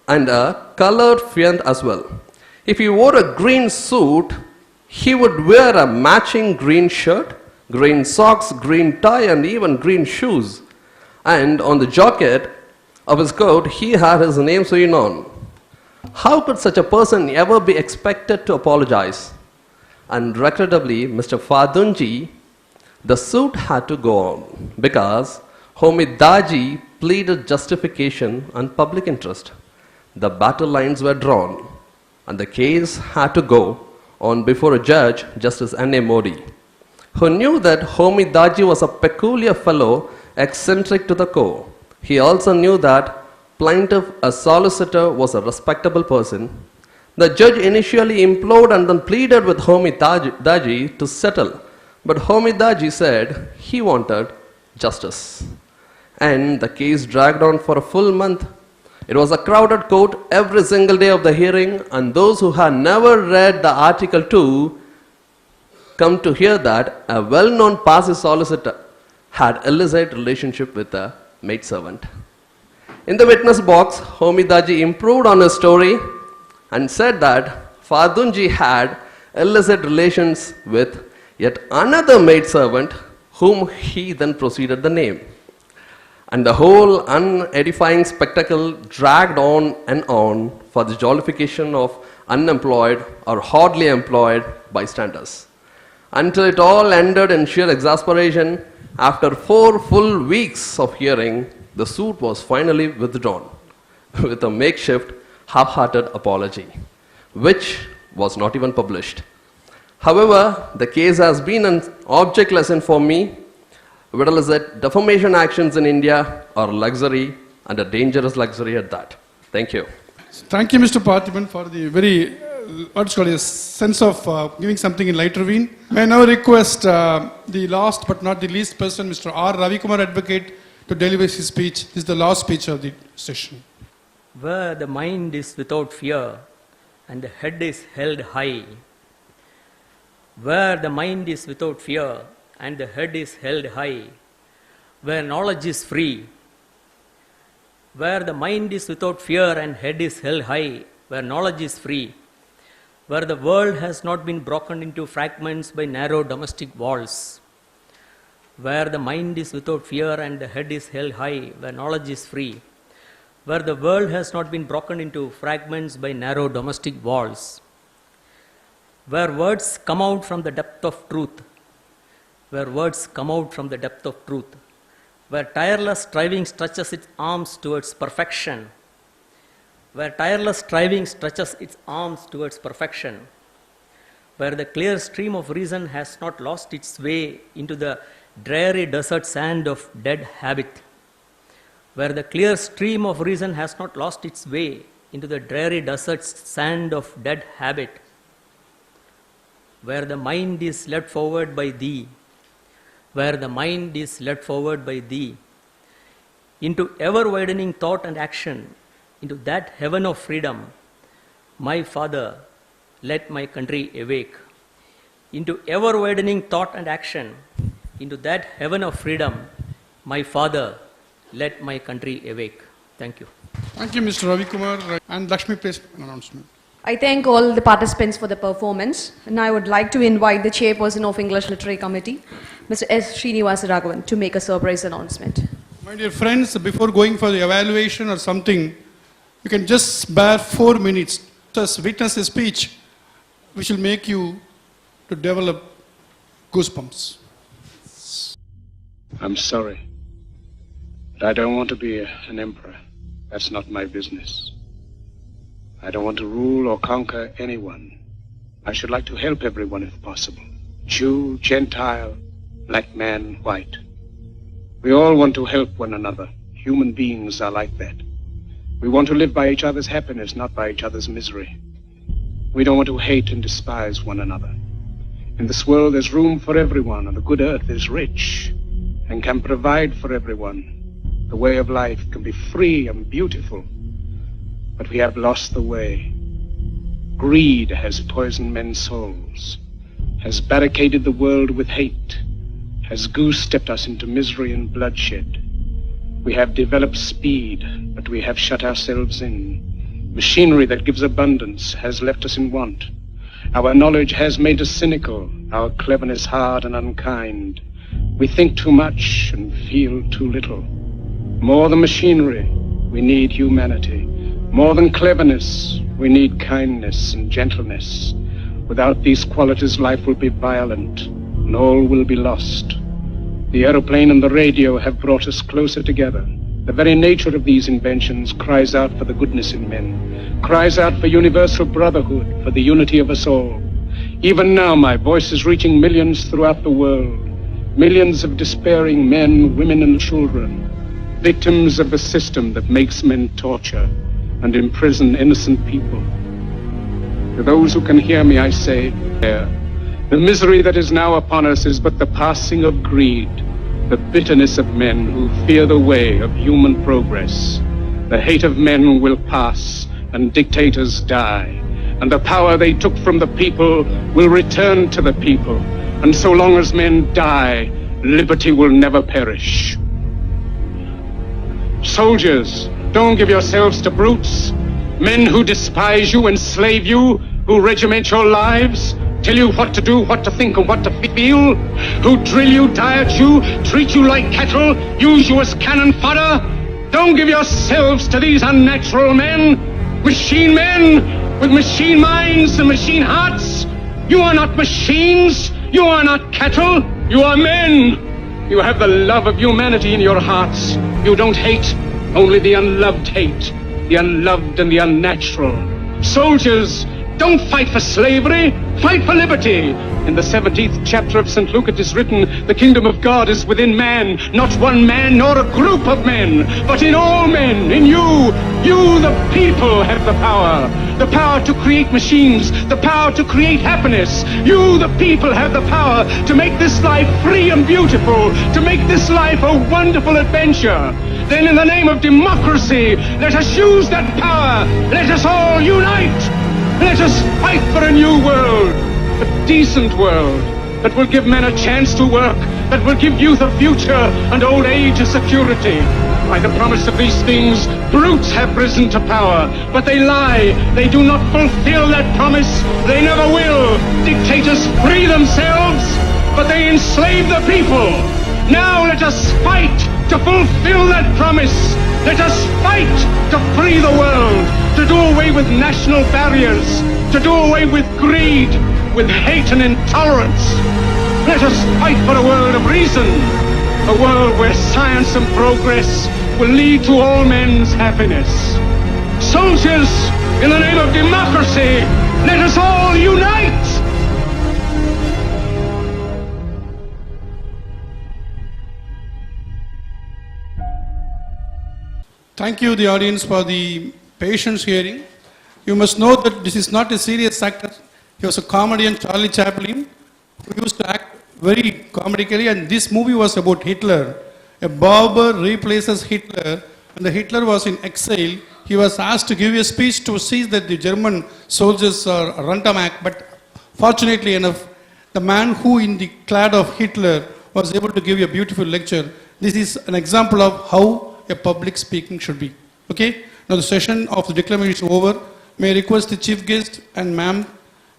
and a colored fiend as well. If he wore a green suit, he would wear a matching green shirt, green socks, green tie, and even green shoes. And on the jacket of his coat, he had his name sewn on. How could such a person ever be expected to apologize? And regrettably, Mr. Fadunji, the suit had to go on because Homi Daji pleaded justification and public interest. The battle lines were drawn and the case had to go on before a judge, Justice N.A. Modi, who knew that Homi Daji was a peculiar fellow, eccentric to the core. He also knew that plaintiff, a solicitor, was a respectable person. The judge initially implored and then pleaded with Homi Daji to settle, but Homi Daji said he wanted justice. And the case dragged on for a full month. It was a crowded court every single day of the hearing, and those who had never read the Article 2 come to hear that a well-known Parsi solicitor had illicit relationship with a maidservant. In the witness box, Homi Daji improved on his story and said that Fadunji had illicit relations with yet another maidservant whom he then proceeded to name. And the whole unedifying spectacle dragged on and on for the jollification of unemployed or hardly employed bystanders, until it all ended in sheer exasperation. After 4 full weeks of hearing, the suit was finally withdrawn with a makeshift, half-hearted apology, which was not even published. However, the case has been an object lesson for me. Whether is it defamation actions in India are luxury, and a dangerous luxury at that. Thank you. Thank you, Mr. Parthiban, for the very, what's called a sense of giving something in light ravine. May I now request the last but not the least person, Mr. R. Ravikumar, Advocate, to deliver his speech. This is the last speech of the session. Where the mind is without fear and the head is held high. Where the mind is without fear and the head is held high, where knowledge is free. Where the mind is without fear and head is held high, where knowledge is free. Where the world has not been broken into fragments by narrow domestic walls. Where the mind is without fear and the head is held high, where knowledge is free. Where the world has not been broken into fragments by narrow domestic walls. Where words come out from the depth of truth. Where words come out from the depth of truth. Where tireless striving stretches its arms towards perfection. Where tireless striving stretches its arms towards perfection. Where the clear stream of reason has not lost its way into the dreary desert sand of dead habit. Where the clear stream of reason has not lost its way into the dreary desert sand of dead habit. Where the mind is led forward by thee. Where the mind is led forward by thee, into ever-widening thought and action, into that heaven of freedom, my Father, let my country awake. Into ever-widening thought and action, into that heaven of freedom, my Father, let my country awake. Thank you. Thank you, Mr. Ravikumar. And Lakshmi, please, an announcement. I thank all the participants for the performance, and I would like to invite the chairperson of English Literary Committee, Ms.S. Srinivasaraghavan, to make a surprise announcement. My dear friends, before going for the evaluation or something, you can just bear 4 minutes. Just witness a speech which will make you to develop goosebumps. I'm sorry, but I don't want to be an emperor. That's not my business. I don't want to rule or conquer anyone. I should like to help everyone if possible. Jew, Gentile, black man, white. We all want to help one another. Human beings are like that. We want to live by each other's happiness, not by each other's misery. We don't want to hate and despise one another. In this world there's room for everyone, and the good earth is rich and can provide for everyone. The way of life can be free and beautiful, but we have lost the way. Greed has poisoned men's souls, has barricaded the world with hate, has goose-stepped us into misery and bloodshed. We have developed speed, but we have shut ourselves in. Machinery that gives abundance has left us in want. Our knowledge has made us cynical, our cleverness hard and unkind. We think too much and feel too little. More than machinery, we need humanity. More than cleverness, we need kindness and gentleness. Without these qualities, life will be violent, and all will be lost. The aeroplane and the radio have brought us closer together. The very nature of these inventions cries out for the goodness in men, cries out for universal brotherhood, for the unity of us all. Even now, my voice is reaching millions throughout the world, millions of despairing men, women, and children, victims of a system that makes men torture and imprison innocent people. To those who can hear me, I say, the misery that is now upon us is but the passing of greed, the bitterness of men who fear the way of human progress. The hate of men will pass and dictators die, and the power they took from the people will return to the people. And so long as men die, liberty will never perish. Soldiers, don't give yourselves to brutes, men who despise you, enslave you, who regiment your lives, tell you what to do, what to think, and what to feel, who drill you, diet you, treat you like cattle, use you as cannon fodder. Don't give yourselves to these unnatural men with machine minds and machine hearts. You are not machines, you are not cattle, you are men. You have the love of humanity in your hearts. You don't hate, only the unloved hate, the unloved and the unnatural. Soldiers, don't fight for slavery, fight for liberty. In the 17th chapter of St. Luke it is written, the kingdom of God is within man, not one man nor a group of men, but in all men, in you. You, the people, have the power to create machines, the power to create happiness. You, the people, have the power to make this life free and beautiful, to make this life a wonderful adventure. Then in the name of democracy, let us use that power. Let us all unite. Let us fight for a new world, a decent world, that will give men a chance to work, that will give youth a future and old age a security. By the promise of these things, brutes have risen to power, but they lie. They do not fulfill that promise. They never will. Dictators free themselves, but they enslave the people. Now let us fight to fulfill that promise. Let us fight to free the world, to do away with national barriers, to do away with greed, with hate and intolerance. Let us fight for a world of reason, a world where science and progress will lead to all men's happiness. Soldiers, in the name of democracy, let us all unite! Thank you, the audience, for the patience hearing. You must know that this is not a serious actor. He was a comedian, Charlie Chaplin, who used to act very comedically, and this movie was about Hitler. A barber replaces Hitler. When the Hitler was in exile, he was asked to give a speech to see that the German soldiers are runtamak, but fortunately enough, the man who in the clad of Hitler was able to give a beautiful lecture. This is an example of how a public speaking should be. Okay? Now the session of the declamation is over. May I request the chief guest and ma'am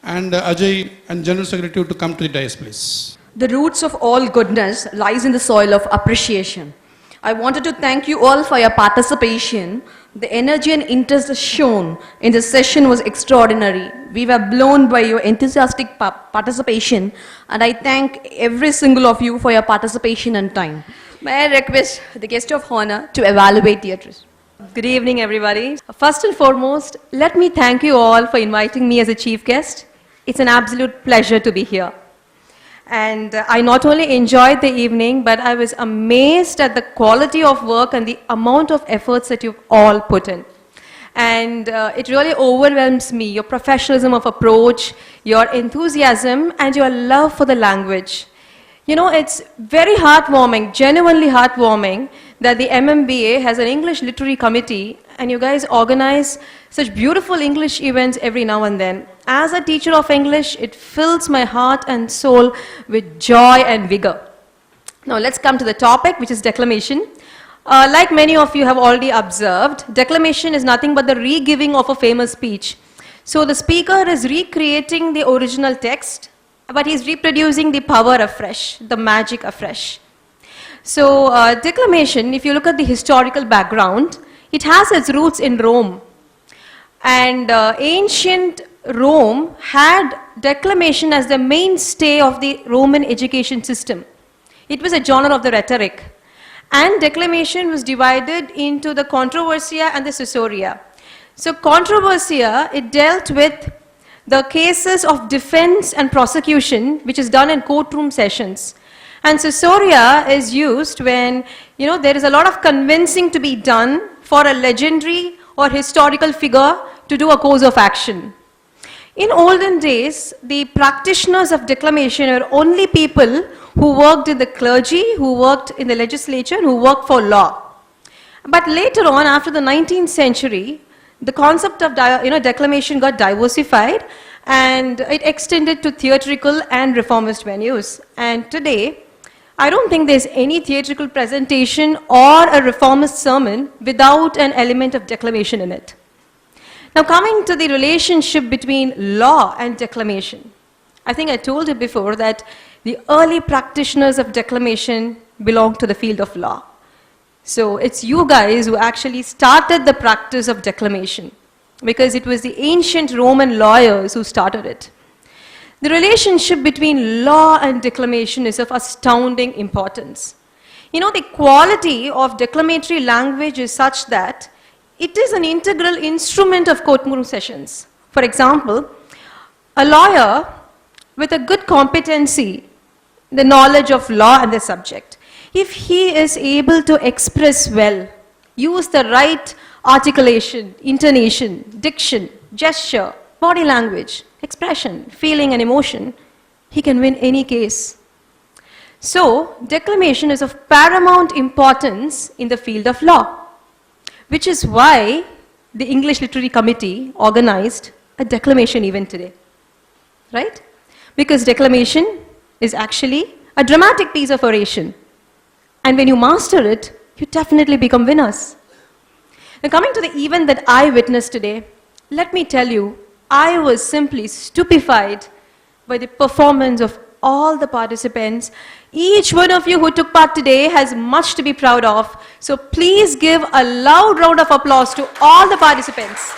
and Ajay and General Secretary to come to the dais, please. The roots of all goodness lies in the soil of appreciation. I wanted to thank you all for your participation. The energy and interest shown in this session was extraordinary. We were blown by your enthusiastic participation, and I thank every single of you for your participation and time. May I request the guest of honor to evaluate the address. Good evening, everybody. First and foremost, let me thank you all for inviting me as a chief guest. It's an absolute pleasure to be here. And I not only enjoyed the evening, but I was amazed at the quality of work and the amount of efforts that you've all put in. And it really overwhelms me, your professionalism of approach, your enthusiasm, and your love for the language. You know, it's very heartwarming, genuinely heartwarming, that the MMBA has an English Literary Committee, and you guys organize such beautiful English events every now and then. As a teacher of English, it fills my heart and soul with joy and vigor. Now let's come to the topic, which is declamation. Like many of you have already observed, declamation is nothing but the re-giving of a famous speech. So the speaker is recreating the original text, but he's reproducing the power afresh, the magic afresh. So declamation, if you look at the historical background, it has its roots in Rome. And ancient Rome had declamation as the mainstay of the Roman education system. It was a genre of the rhetoric. And declamation was divided into the controversia and the caesoria. So controversia, it dealt with the cases of defense and prosecution, which is done in courtroom sessions. And caesoria is used when, there is a lot of convincing to be done for a legendary or historical figure to do a course of action. In olden days, the practitioners of declamation were only people who worked in the clergy, who worked in the legislature, and who worked for law. But later on, after the 19th century, the concept of declamation got diversified, and it extended to theatrical and reformist venues. And today, I don't think there's any theatrical presentation or a reformist sermon without an element of declamation in it. Now coming to the relationship between law and declamation. I think I told you before that the early practitioners of declamation belong to the field of law. So it's you guys who actually started the practice of declamation, because it was the ancient Roman lawyers who started it. The relationship between law and declamation is of astounding importance. The quality of declamatory language is such that it is an integral instrument of courtroom sessions. For example, a lawyer with a good competency, the knowledge of law and the subject, if he is able to express well, use the right articulation, intonation, diction, gesture, body language, expression, feeling and emotion, he can win any case. So, declamation is of paramount importance in the field of law, which is why the English Literary Committee organized a declamation event today, right? Because declamation is actually a dramatic piece of oration. And when you master it, you definitely become winners. Now coming to the event that I witnessed today, let me tell you, I was simply stupefied by the performance of all the participants. Each one of you who took part today has much to be proud of. So please give a loud round of applause to all the participants.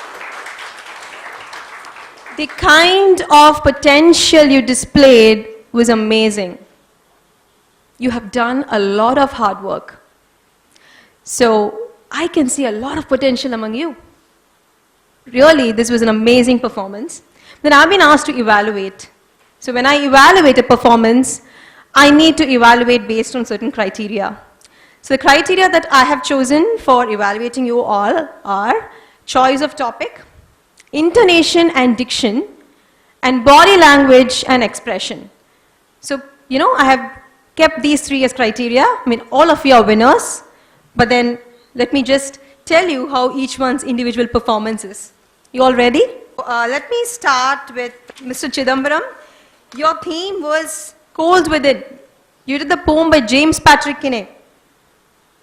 The kind of potential you displayed was amazing. You have done a lot of hard work. So I can see a lot of potential among you. Really, this was an amazing performance. Then I've been asked to evaluate. So when I evaluate a performance, I need to evaluate based on certain criteria. So the criteria that I have chosen for evaluating you all are choice of topic, intonation and diction, and body language and expression. So, I have kept these three as criteria. All of you are winners, but then let me just tell you how each one's individual performance is. You all ready? Let me start with Mr. Chidambaram. Your theme was Cold Within. You did the poem by James Patrick Kinney.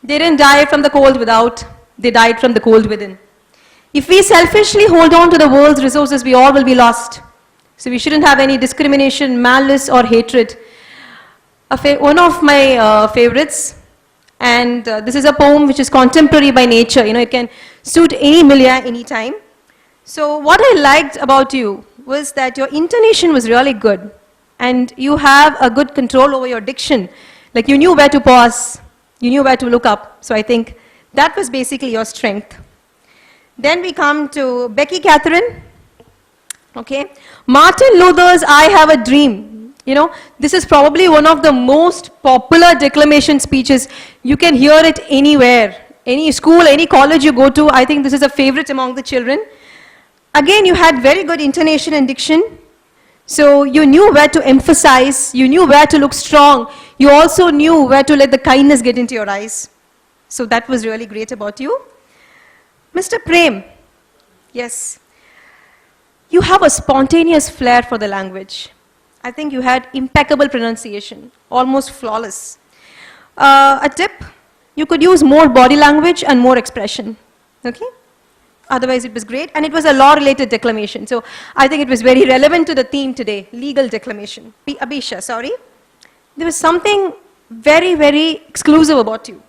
They didn't die from the cold without, they died from the cold within. If we selfishly hold on to the world's resources, we all will be lost. So we shouldn't have any discrimination, malice, or hatred. One of my favorites, and this is a poem which is contemporary by nature. You know, it can suit any milieu, any time. So what I liked about you was that your intonation was really good, and you have a good control over your diction. Like you knew where to pause, you knew where to look up. So I think that was basically your strength. Then we come to Becky Catherine. Okay, Martin Luther's "I Have a Dream." You know, this is probably one of the most popular declamation speeches. You can hear it anywhere, any school, any college you go to. I think this is a favorite among the children. Again, you had very good intonation and diction. So you knew where to emphasize, you knew where to look strong. You also knew where to let the kindness get into your eyes. So that was really great about you. Mr. Prem, yes, you have a spontaneous flair for the language. I think you had impeccable pronunciation, almost flawless. A tip, you could use more body language and more expression, okay? Otherwise it was great, and it was a law-related declamation. So I think it was very relevant to the theme today, legal declamation. Abhisha, sorry. There was something very, very exclusive about you.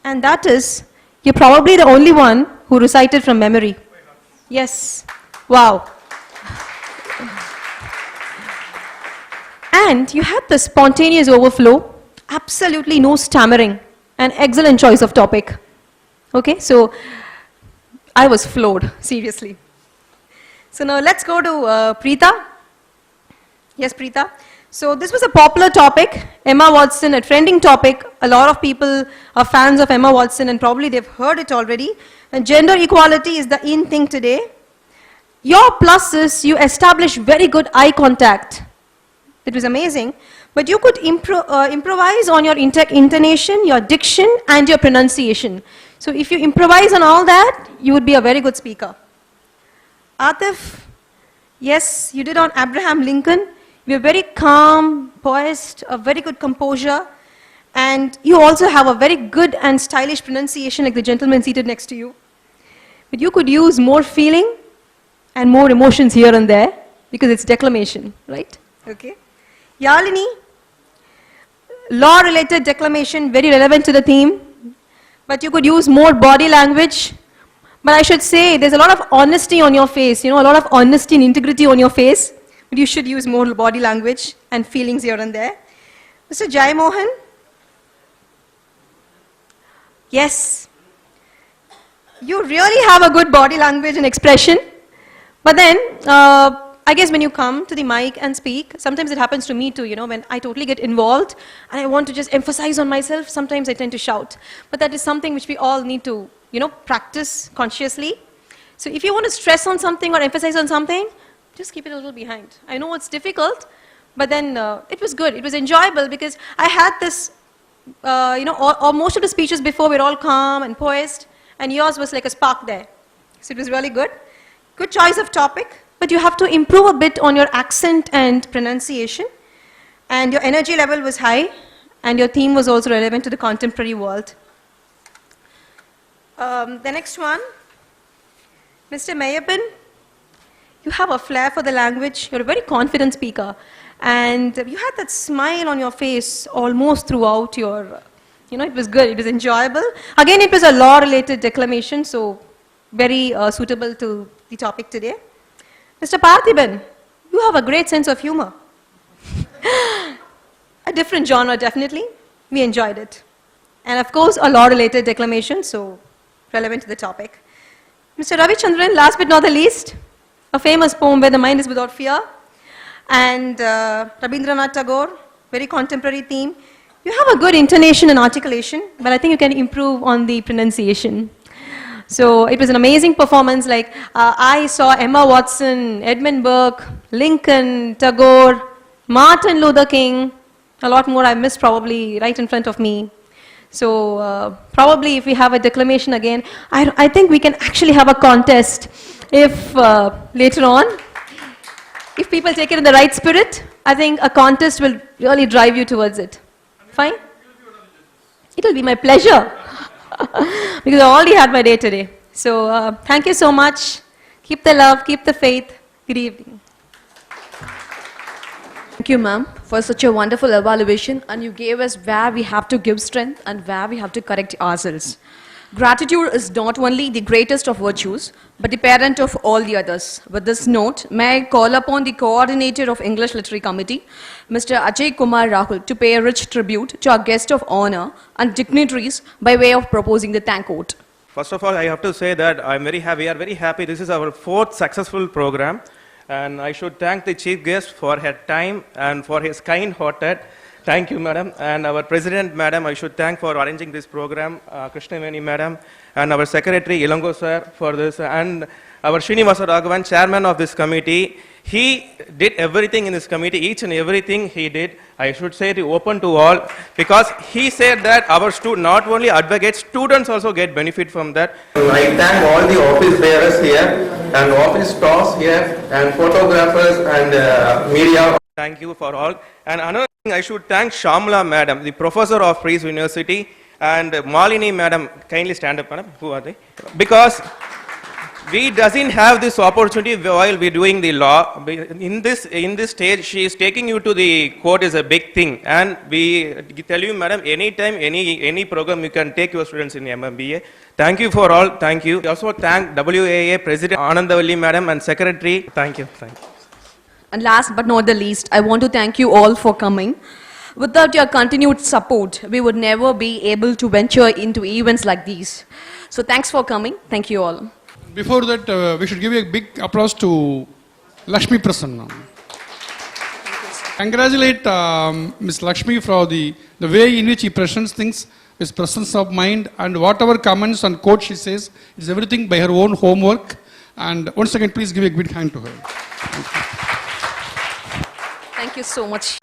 And that is, you're probably the only one who recited from memory. Yes, wow. And you had the spontaneous overflow, absolutely no stammering, an excellent choice of topic. Okay, so I was floored, seriously. So now let's go to Preeta. Yes, Preeta. So this was a popular topic, Emma Watson, a trending topic. A lot of people are fans of Emma Watson and probably they've heard it already. And gender equality is the in thing today. Your plus is you establish very good eye contact. It was amazing. But you could improvise on your intonation, your diction, and your pronunciation. So if you improvise on all that, you would be a very good speaker. Atif, yes, you did on Abraham Lincoln. You were very calm, poised, a very good composure, and you also have a very good and stylish pronunciation like the gentleman seated next to you. But you could use more feeling and more emotions here and there because it's declamation, right? Okay. Yalini, law-related declamation, very relevant to the theme. But you could use more body language. But I should say, there's a lot of honesty on your face, you know, a lot of honesty and integrity on your face. But you should use more body language and feelings here and there. Mr. Jai Mohan. Yes. You really have a good body language and expression. But then, I guess when you come to the mic and speak, sometimes it happens to me too, you know, when I totally get involved and I want to just emphasize on myself, sometimes I tend to shout. But that is something which we all need to, you know, practice consciously. So if you want to stress on something or emphasize on something, just keep it a little behind. I know it's difficult, but then it was good. It was enjoyable because I had this, you know, or most of the speeches before were all calm and poised, and yours was like a spark there. So it was really good. Good choice of topic. But you have to improve a bit on your accent and pronunciation. And your energy level was high, and your theme was also relevant to the contemporary world. The next one, Mr. Mayapin, you have a flair for the language. You're a very confident speaker. And you had that smile on your face almost throughout your, you know, it was good, it was enjoyable. Again, it was a law-related declamation, so very suitable to the topic today. Mr. Parthiban, you have a great sense of humor. A different genre, definitely. We enjoyed it. And of course, a law-related declamation, so relevant to the topic. Mr. Ravi Chandran, last but not the least, a famous poem where the mind is without fear. And Rabindranath Tagore, very contemporary theme. You have a good intonation and articulation, but I think you can improve on the pronunciation. So it was an amazing performance. Like I saw Emma Watson, Edmund Burke, Lincoln, Tagore, Martin Luther King, a lot more I missed probably right in front of me. So probably if we have a declamation again, I think we can actually have a contest if later on, if people take it in the right spirit, I think a contest will really drive you towards it. Fine? It will be my pleasure. Because I already had my day today. So thank you so much. Keep the love, keep the faith. Good evening. Thank you, ma'am, for such a wonderful evaluation, and you gave us where we have to give strength and where we have to correct ourselves. Gratitude is not only the greatest of virtues, but the parent of all the others. With this note, may I call upon the coordinator of English Literary Committee, Mr. Ajay Kumar Rahul, to pay a rich tribute to our guest of honor and dignitaries by way of proposing the thank vote. First of all, I have to say that we are very happy. This is our 4th successful program. And I should thank the chief guest for her time and for his kind-hearted. Thank you, madam. And our president, madam, I should thank for arranging this program, Krishnaveni, madam, and our secretary, Ilango, sir, for this, and our Srinivasa Raghavan, chairman of this committee. He did everything in this committee, each and everything he did. I should say it open to all, because he said that our not only advocates, students also get benefit from that. I thank all the office bearers here and office staffs here and photographers and media. Thank you for all. And another thing, I should thank Shamla madam, the professor of Priest University, and Malini madam. Kindly stand up, madam. Who are they? Because we doesn't have this opportunity while we're doing the law. In this stage, she is taking you to the court is a big thing. And we tell you, madam, anytime, any program, you can take your students in MMBA. Thank you for all. Thank you. Also thank WAA President Anandavalli madam and Secretary. Thank you. Thank you. And last but not the least, I want to thank you all for coming. Without your continued support, we would never be able to venture into events like these. So thanks for coming. Thank you all. Before that, we should give a big applause to Lakshmi Prasanna. Congratulate Ms. Lakshmi for the way in which he presents things, his presence of mind, and whatever comments and quotes she says, is everything by her own homework. And once again, please give a big hand to her. Thank you so much.